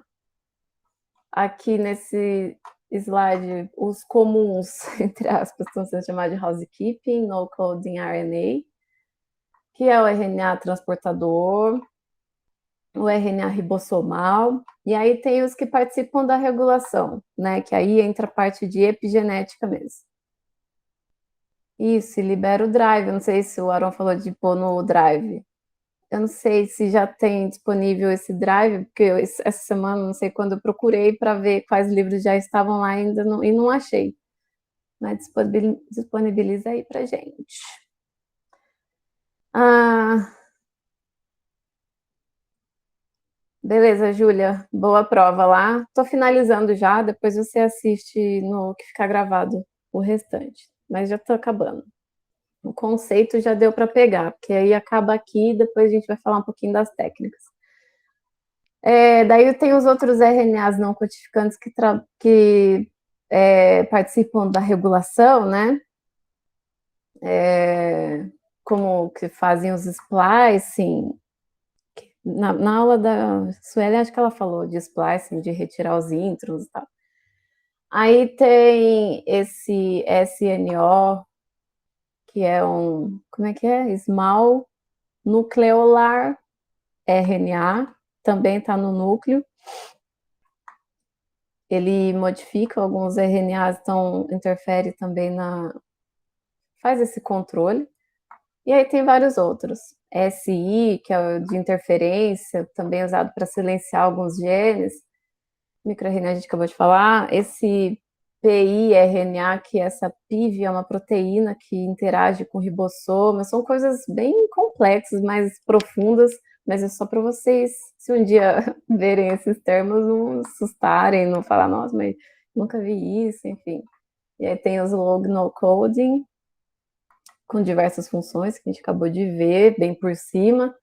Aqui nesse slide, os comuns, entre aspas, estão sendo chamados de housekeeping, no-coding RNA, que é o RNA transportador, o RNA ribossomal, e aí tem os que participam da regulação, né? Que aí entra a parte de epigenética mesmo. Isso, e libera o drive. Eu não sei se o Aaron falou de pôr no drive. Eu não sei se já tem disponível esse drive, porque essa semana, não sei quando eu procurei para ver quais livros já estavam lá ainda e não achei. Mas disponibiliza aí para gente. Ah, beleza, Júlia. Boa prova lá. Tô finalizando já, depois você assiste no que ficar gravado o restante. Mas já tô acabando. O conceito já deu para pegar, porque aí acaba aqui e depois a gente vai falar um pouquinho das técnicas. Daí tem os outros RNAs não codificantes que participam da regulação, né? Como que fazem os splicing. Na aula da Sueli, acho que ela falou de splicing, de retirar os introns e tal. Aí tem esse SNO, que é como é que é? Small Nucleolar RNA, também está no núcleo. Ele modifica alguns RNAs, então interfere também faz esse controle. E aí tem vários outros. SI, que é o de interferência, também usado para silenciar alguns genes. MicroRNA a gente acabou de falar. Esse piRNA, que essa PIV é uma proteína que interage com ribossoma. São coisas bem complexas, mais profundas, mas é só para vocês, se um dia verem esses termos, não assustarem, não falar, nossa, mas nunca vi isso, enfim. E aí tem os log no coding, com diversas funções que a gente acabou de ver, bem por cima.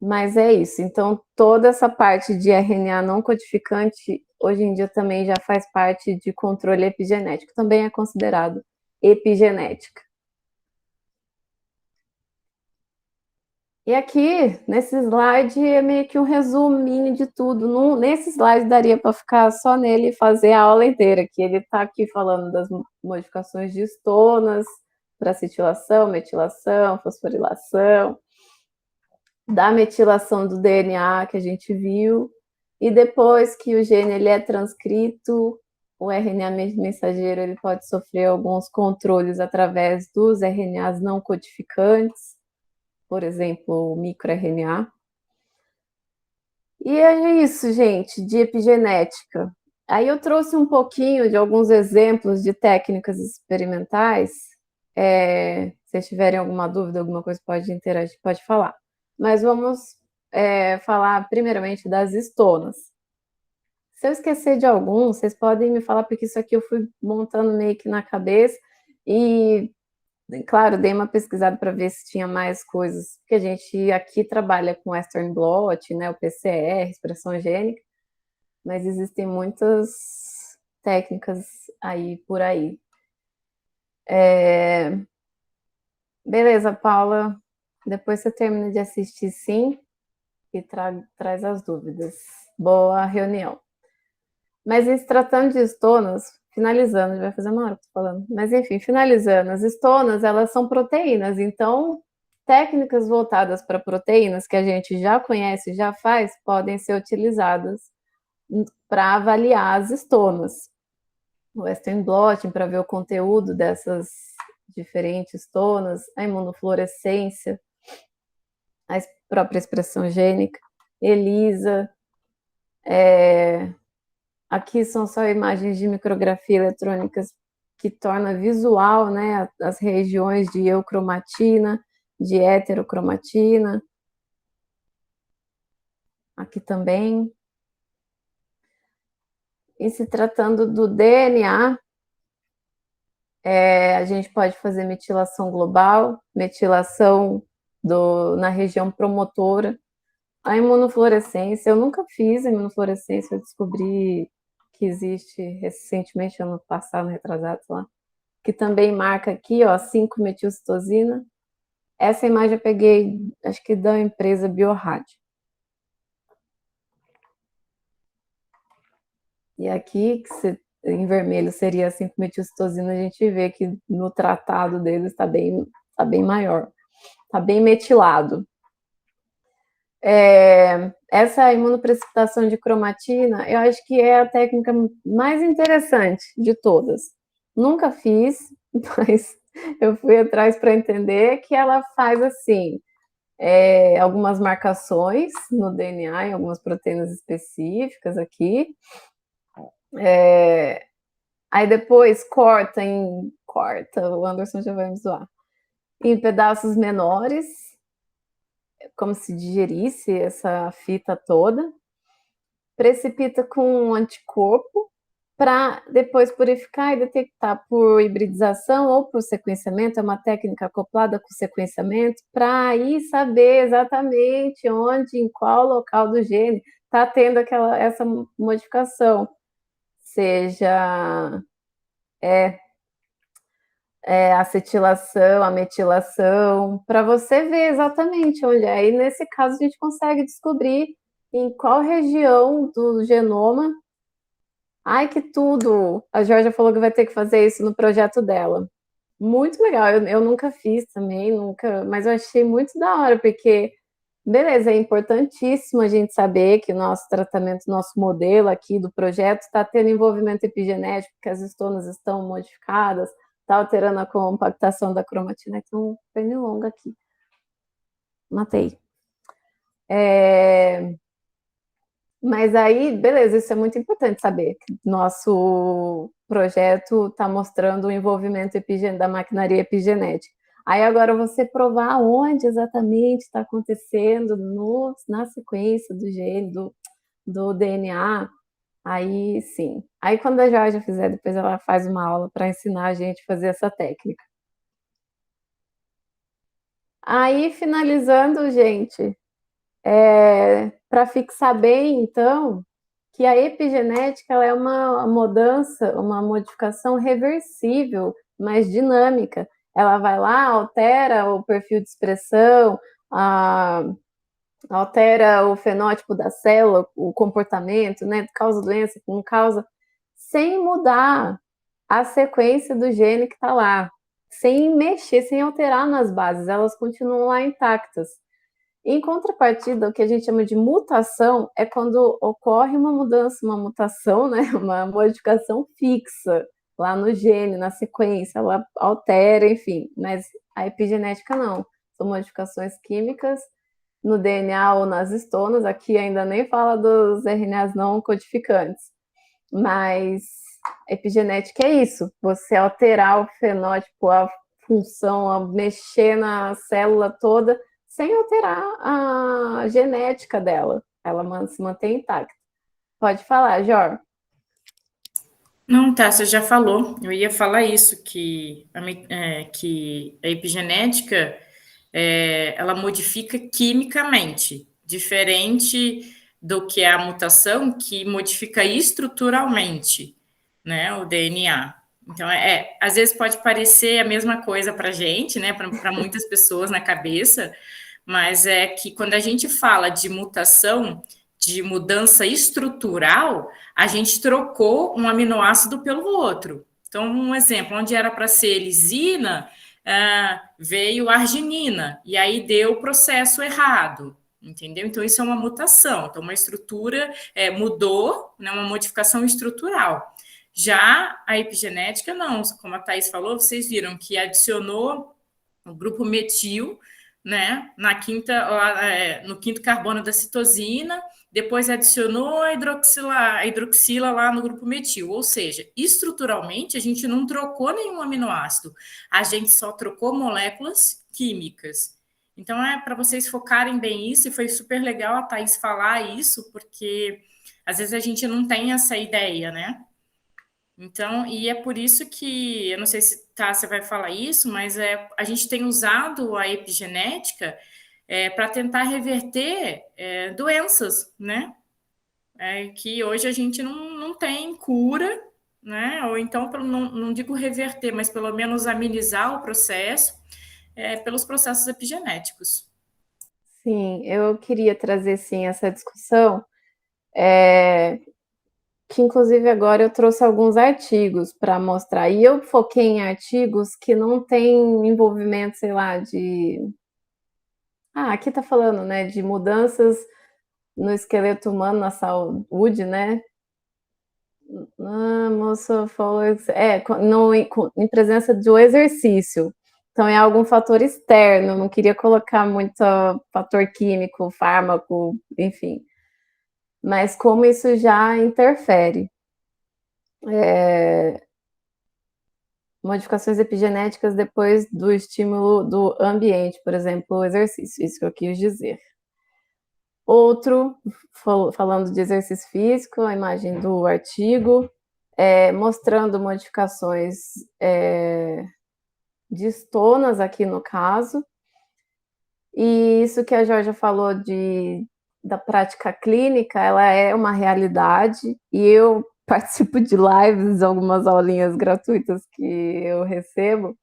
Mas é isso. Então, toda essa parte de RNA não codificante, hoje em dia também já faz parte de controle epigenético. Também é considerado epigenética. E aqui, nesse slide, é meio que um resuminho de tudo. Nesse slide daria para ficar só nele e fazer a aula inteira, que ele está aqui falando das modificações de histonas para acetilação, metilação, fosforilação, da metilação do DNA que a gente viu, e depois que o gene ele é transcrito, o RNA mensageiro ele pode sofrer alguns controles através dos RNAs não codificantes, por exemplo, o microRNA. E é isso, gente, de epigenética. Aí eu trouxe um pouquinho de alguns exemplos de técnicas experimentais. Se vocês tiverem alguma dúvida, alguma coisa, pode interagir, pode falar. Mas vamos falar primeiramente das histonas. Se eu esquecer de algum, vocês podem me falar, porque isso aqui eu fui montando meio que na cabeça e, claro, dei uma pesquisada para ver se tinha mais coisas, porque a gente aqui trabalha com Western blot, né, o PCR, expressão gênica, mas existem muitas técnicas aí por aí. Beleza, Paula, depois você termina de assistir, sim, e traz as dúvidas. Boa reunião. Mas se tratando de histonas, finalizando, vai fazer uma hora que eu tô falando, mas enfim, finalizando, as histonas, elas são proteínas, então técnicas voltadas para proteínas que a gente já conhece, já faz, podem ser utilizadas para avaliar as histonas. O Western blotting para ver o conteúdo dessas diferentes histonas, a imunofluorescência, a própria expressão gênica, ELISA, aqui são só imagens de micrografia eletrônicas que torna visual, né, as regiões de eucromatina, de heterocromatina. Aqui também. E se tratando do DNA, a gente pode fazer metilação global, metilação na região promotora. A imunofluorescência, eu nunca fiz a imunofluorescência, eu descobri que existe recentemente, ano passado, retrasado, lá, que também marca aqui, ó, 5-metilcitosina. Essa imagem eu peguei, acho que da empresa Biorádio. E aqui, em vermelho, seria a 5-metilcitosina, a gente vê que no tratado deles está bem maior. tá bem metilado. Essa imunoprecipitação de cromatina, eu acho que é a técnica mais interessante de todas. Nunca fiz, mas eu fui atrás para entender que ela faz assim, algumas marcações no DNA, em algumas proteínas específicas aqui. Aí depois corta, o Anderson já vai me zoar, em pedaços menores, como se digerisse essa fita toda, precipita com um anticorpo para depois purificar e detectar por hibridização ou por sequenciamento, é uma técnica acoplada com sequenciamento, para aí saber exatamente onde, em qual local do gene está tendo essa modificação, seja acetilação, a metilação, para você ver exatamente onde é. E nesse caso a gente consegue descobrir em qual região do genoma. Ai, que tudo! A Georgia falou que vai ter que fazer isso no projeto dela. Muito legal, eu nunca fiz também, mas eu achei muito da hora, porque, beleza, é importantíssimo a gente saber que o nosso tratamento, nosso modelo aqui do projeto está tendo envolvimento epigenético, que as histonas estão modificadas, está alterando a compactação da cromatina. Então, bem longa aqui. Matei. Mas aí, beleza, isso é muito importante saber. Nosso projeto está mostrando o envolvimento da maquinaria epigenética. Aí agora você provar onde exatamente está acontecendo na sequência do gene, do DNA, aí sim. Aí quando a Jorge fizer, depois ela faz uma aula para ensinar a gente a fazer essa técnica. Aí, finalizando, gente, para fixar bem, então, que a epigenética ela é uma mudança, uma modificação reversível, mais dinâmica. Ela vai lá, altera o perfil de expressão, altera o fenótipo da célula, o comportamento, né? Causa doença, não causa, sem mudar a sequência do gene que está lá, sem mexer, sem alterar nas bases, elas continuam lá intactas. Em contrapartida, o que a gente chama de mutação é quando ocorre uma mudança, uma mutação, né? Uma modificação fixa lá no gene, na sequência, ela altera, enfim. Mas a epigenética não. São modificações químicas no DNA ou nas histonas. Aqui ainda nem fala dos RNAs não codificantes. Mas a epigenética é isso. Você alterar o fenótipo, a função, mexer na célula toda, sem alterar a genética dela. Ela se mantém intacta. Pode falar, Jor. Não, tá, você já falou. Eu ia falar isso, que a epigenética ela modifica quimicamente, diferente do que a mutação, que modifica estruturalmente, né, o DNA. Então, às vezes pode parecer a mesma coisa para a gente, né, para muitas pessoas na cabeça, mas é que quando a gente fala de mutação, de mudança estrutural, a gente trocou um aminoácido pelo outro. Então, um exemplo, onde era para ser lisina, veio arginina, e aí deu o processo errado, entendeu? Então, isso é uma mutação. Então, uma estrutura mudou, né, uma modificação estrutural. Já a epigenética, não. Como a Thaís falou, vocês viram que adicionou o grupo metil, né, no quinto carbono da citosina, depois adicionou a hidroxila lá no grupo metil, ou seja, estruturalmente a gente não trocou nenhum aminoácido, a gente só trocou moléculas químicas. Então para vocês focarem bem isso, e foi super legal a Thaís falar isso, porque às vezes a gente não tem essa ideia, né? Então, e é por isso que, eu não sei se você vai falar isso, mas a gente tem usado a epigenética para tentar reverter doenças, né? Que hoje a gente não tem cura, né? Ou então, não digo reverter, mas pelo menos amenizar o processo pelos processos epigenéticos. Sim, eu queria trazer, sim, essa discussão, que inclusive agora eu trouxe alguns artigos para mostrar, e eu foquei em artigos que não têm envolvimento, sei lá, de Aqui está falando, né, de mudanças no esqueleto humano, na saúde, né? Moça falou, em presença do exercício. Então, é algum fator externo, não queria colocar muito fator químico, fármaco, enfim. Mas como isso já interfere. Modificações epigenéticas depois do estímulo do ambiente, por exemplo, o exercício, isso que eu quis dizer. Outro, falando de exercício físico, a imagem do artigo, mostrando modificações distonas aqui no caso, e isso que a Georgia falou da prática clínica, ela é uma realidade, e eu participo de lives, algumas aulinhas gratuitas que eu recebo,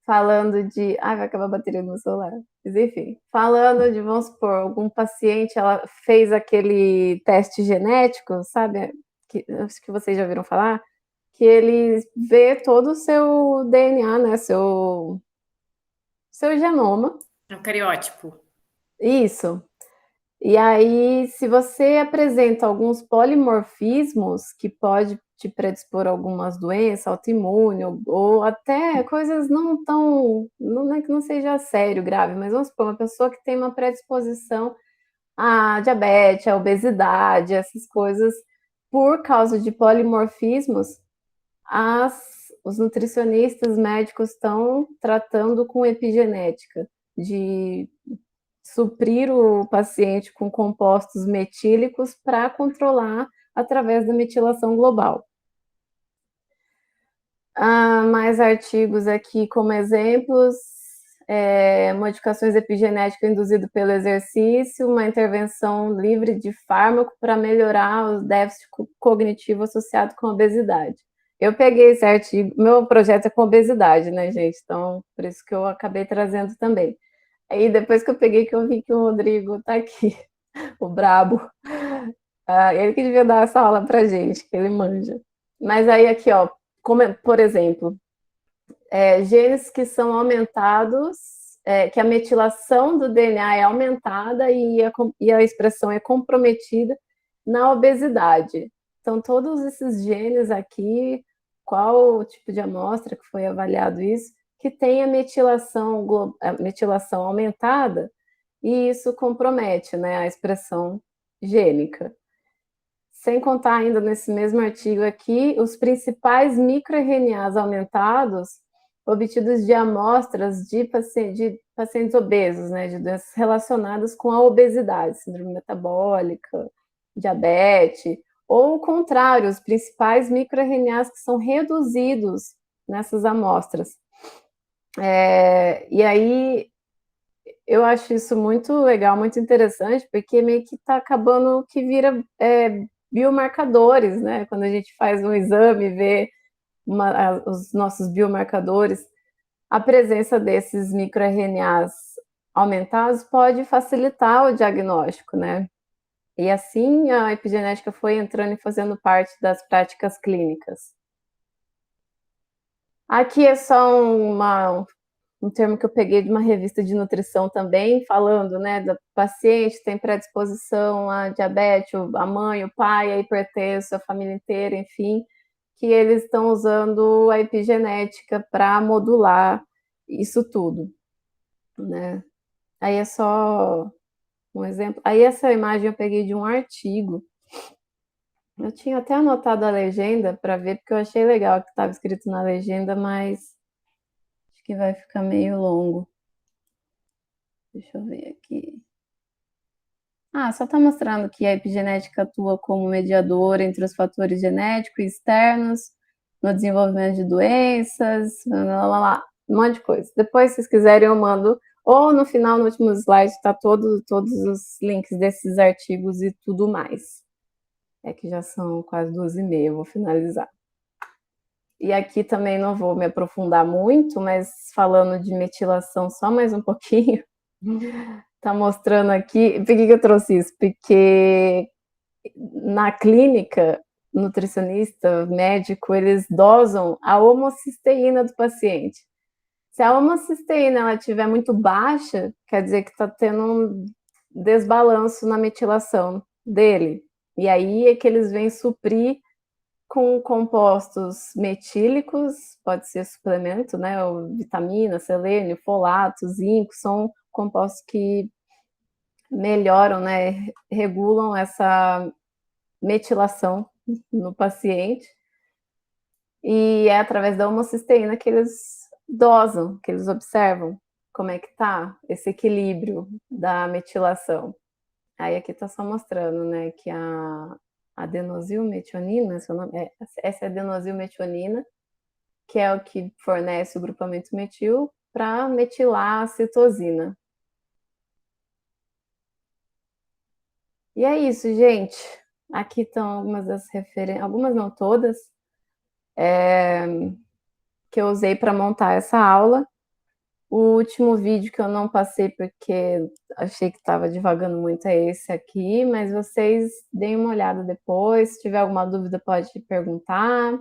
falando de... vai acabar a bateria do meu celular. Mas enfim, falando de, vamos supor, algum paciente, ela fez aquele teste genético, sabe? Acho que vocês já ouviram falar, que ele vê todo o seu DNA, né? Seu genoma. É um cariótipo. Isso. E aí, se você apresenta alguns polimorfismos que pode te predispor a algumas doenças, autoimune, ou até coisas não é que não seja sério, grave, mas vamos supor, uma pessoa que tem uma predisposição a diabetes, a obesidade, essas coisas, por causa de polimorfismos, os nutricionistas médicos estão tratando com epigenética, de suprir o paciente com compostos metílicos para controlar através da metilação global. Mais artigos aqui como exemplos, modificações epigenéticas induzidas pelo exercício, uma intervenção livre de fármaco para melhorar o déficit cognitivo associado com a obesidade. Eu peguei esse artigo, meu projeto é com obesidade, né, gente? Então, por isso que eu acabei trazendo também. Aí, depois que eu peguei, que eu vi que o Rodrigo tá aqui, o brabo. Ele que devia dar essa aula pra gente, que ele manja. Mas aí, aqui, ó, como, por exemplo, genes que são aumentados, que a metilação do DNA é aumentada e a expressão é comprometida na obesidade. Então, todos esses genes aqui, qual o tipo de amostra que foi avaliado isso, que tem a metilação aumentada, e isso compromete, né, a expressão gênica. Sem contar ainda nesse mesmo artigo aqui, os principais microRNAs aumentados obtidos de amostras de pacientes obesos, né, de doenças relacionadas com a obesidade, síndrome metabólica, diabetes, ou o contrário, os principais microRNAs que são reduzidos nessas amostras. E aí, eu acho isso muito legal, muito interessante, porque meio que está acabando que vira biomarcadores, né? Quando a gente faz um exame, vê os nossos biomarcadores, a presença desses microRNAs aumentados pode facilitar o diagnóstico, né? E assim a epigenética foi entrando e fazendo parte das práticas clínicas. Aqui é só um termo que eu peguei de uma revista de nutrição também, falando, né, do paciente tem predisposição a diabetes, a mãe, o pai, a hipertenso, a família inteira, enfim, que eles estão usando a epigenética para modular isso tudo, né? Aí é só um exemplo. Aí essa imagem eu peguei de um artigo. Eu tinha até anotado a legenda para ver, porque eu achei legal que estava escrito na legenda, mas acho que vai ficar meio longo. Deixa eu ver aqui. Só está mostrando que a epigenética atua como mediador entre os fatores genéticos e externos no desenvolvimento de doenças, um monte de coisa. Depois, se vocês quiserem, eu mando. Ou no final, no último slide, está todos os links desses artigos e tudo mais. É que já são quase 2h30, eu vou finalizar. E aqui também não vou me aprofundar muito, mas falando de metilação só mais um pouquinho, tá mostrando aqui. Por que eu trouxe isso? Porque na clínica, nutricionista, médico, eles dosam a homocisteína do paciente. Se a homocisteína ela estiver muito baixa, quer dizer que está tendo um desbalanço na metilação dele. E aí é que eles vêm suprir com compostos metílicos, pode ser suplemento, né? Ou vitamina, selênio, folato, zinco, são compostos que melhoram, né? Regulam essa metilação no paciente. E é através da homocisteína que eles dosam, que eles observam como é que tá esse equilíbrio da metilação. Aí aqui tá só mostrando, né, que a adenosilmetionina, essa é a adenosilmetionina, que é o que fornece o grupamento metil para metilar a citosina. E é isso, gente. Aqui estão algumas das referências, algumas não todas, que eu usei para montar essa aula. O último vídeo que eu não passei porque achei que estava divagando muito é esse aqui, mas vocês deem uma olhada depois. Se tiver alguma dúvida, pode perguntar.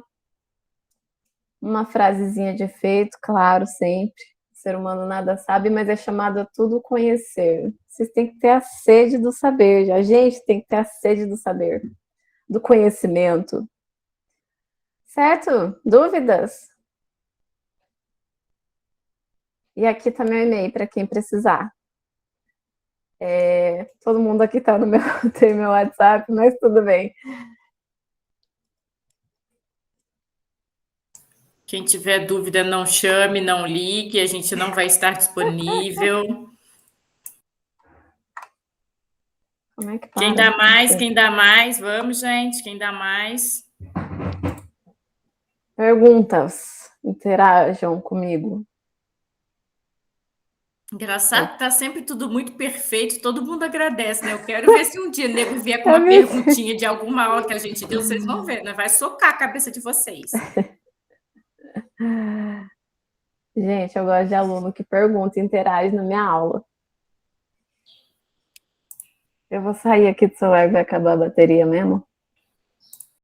Uma frasezinha de efeito, claro, sempre. O ser humano nada sabe, mas é chamado a tudo conhecer. Vocês têm que ter a sede do saber. A gente tem que ter a sede do saber, do conhecimento. Certo? Dúvidas? E aqui tá meu e-mail para quem precisar. Todo mundo aqui tá no meu, tem meu WhatsApp, mas tudo bem. Quem tiver dúvida, não chame, não ligue, a gente não vai estar disponível. Como é que Quem para? dá mais, quem dá mais, vamos, gente, quem dá mais. Perguntas, interajam comigo. Engraçado que tá sempre tudo muito perfeito, todo mundo agradece, né? Eu quero ver se um dia o nego vier com uma perguntinha de alguma aula que a gente deu, vocês vão ver, né? Vai socar a cabeça de vocês. Gente, eu gosto de aluno que pergunta e interage na minha aula. Eu vou sair aqui do celular, vai acabar a bateria mesmo.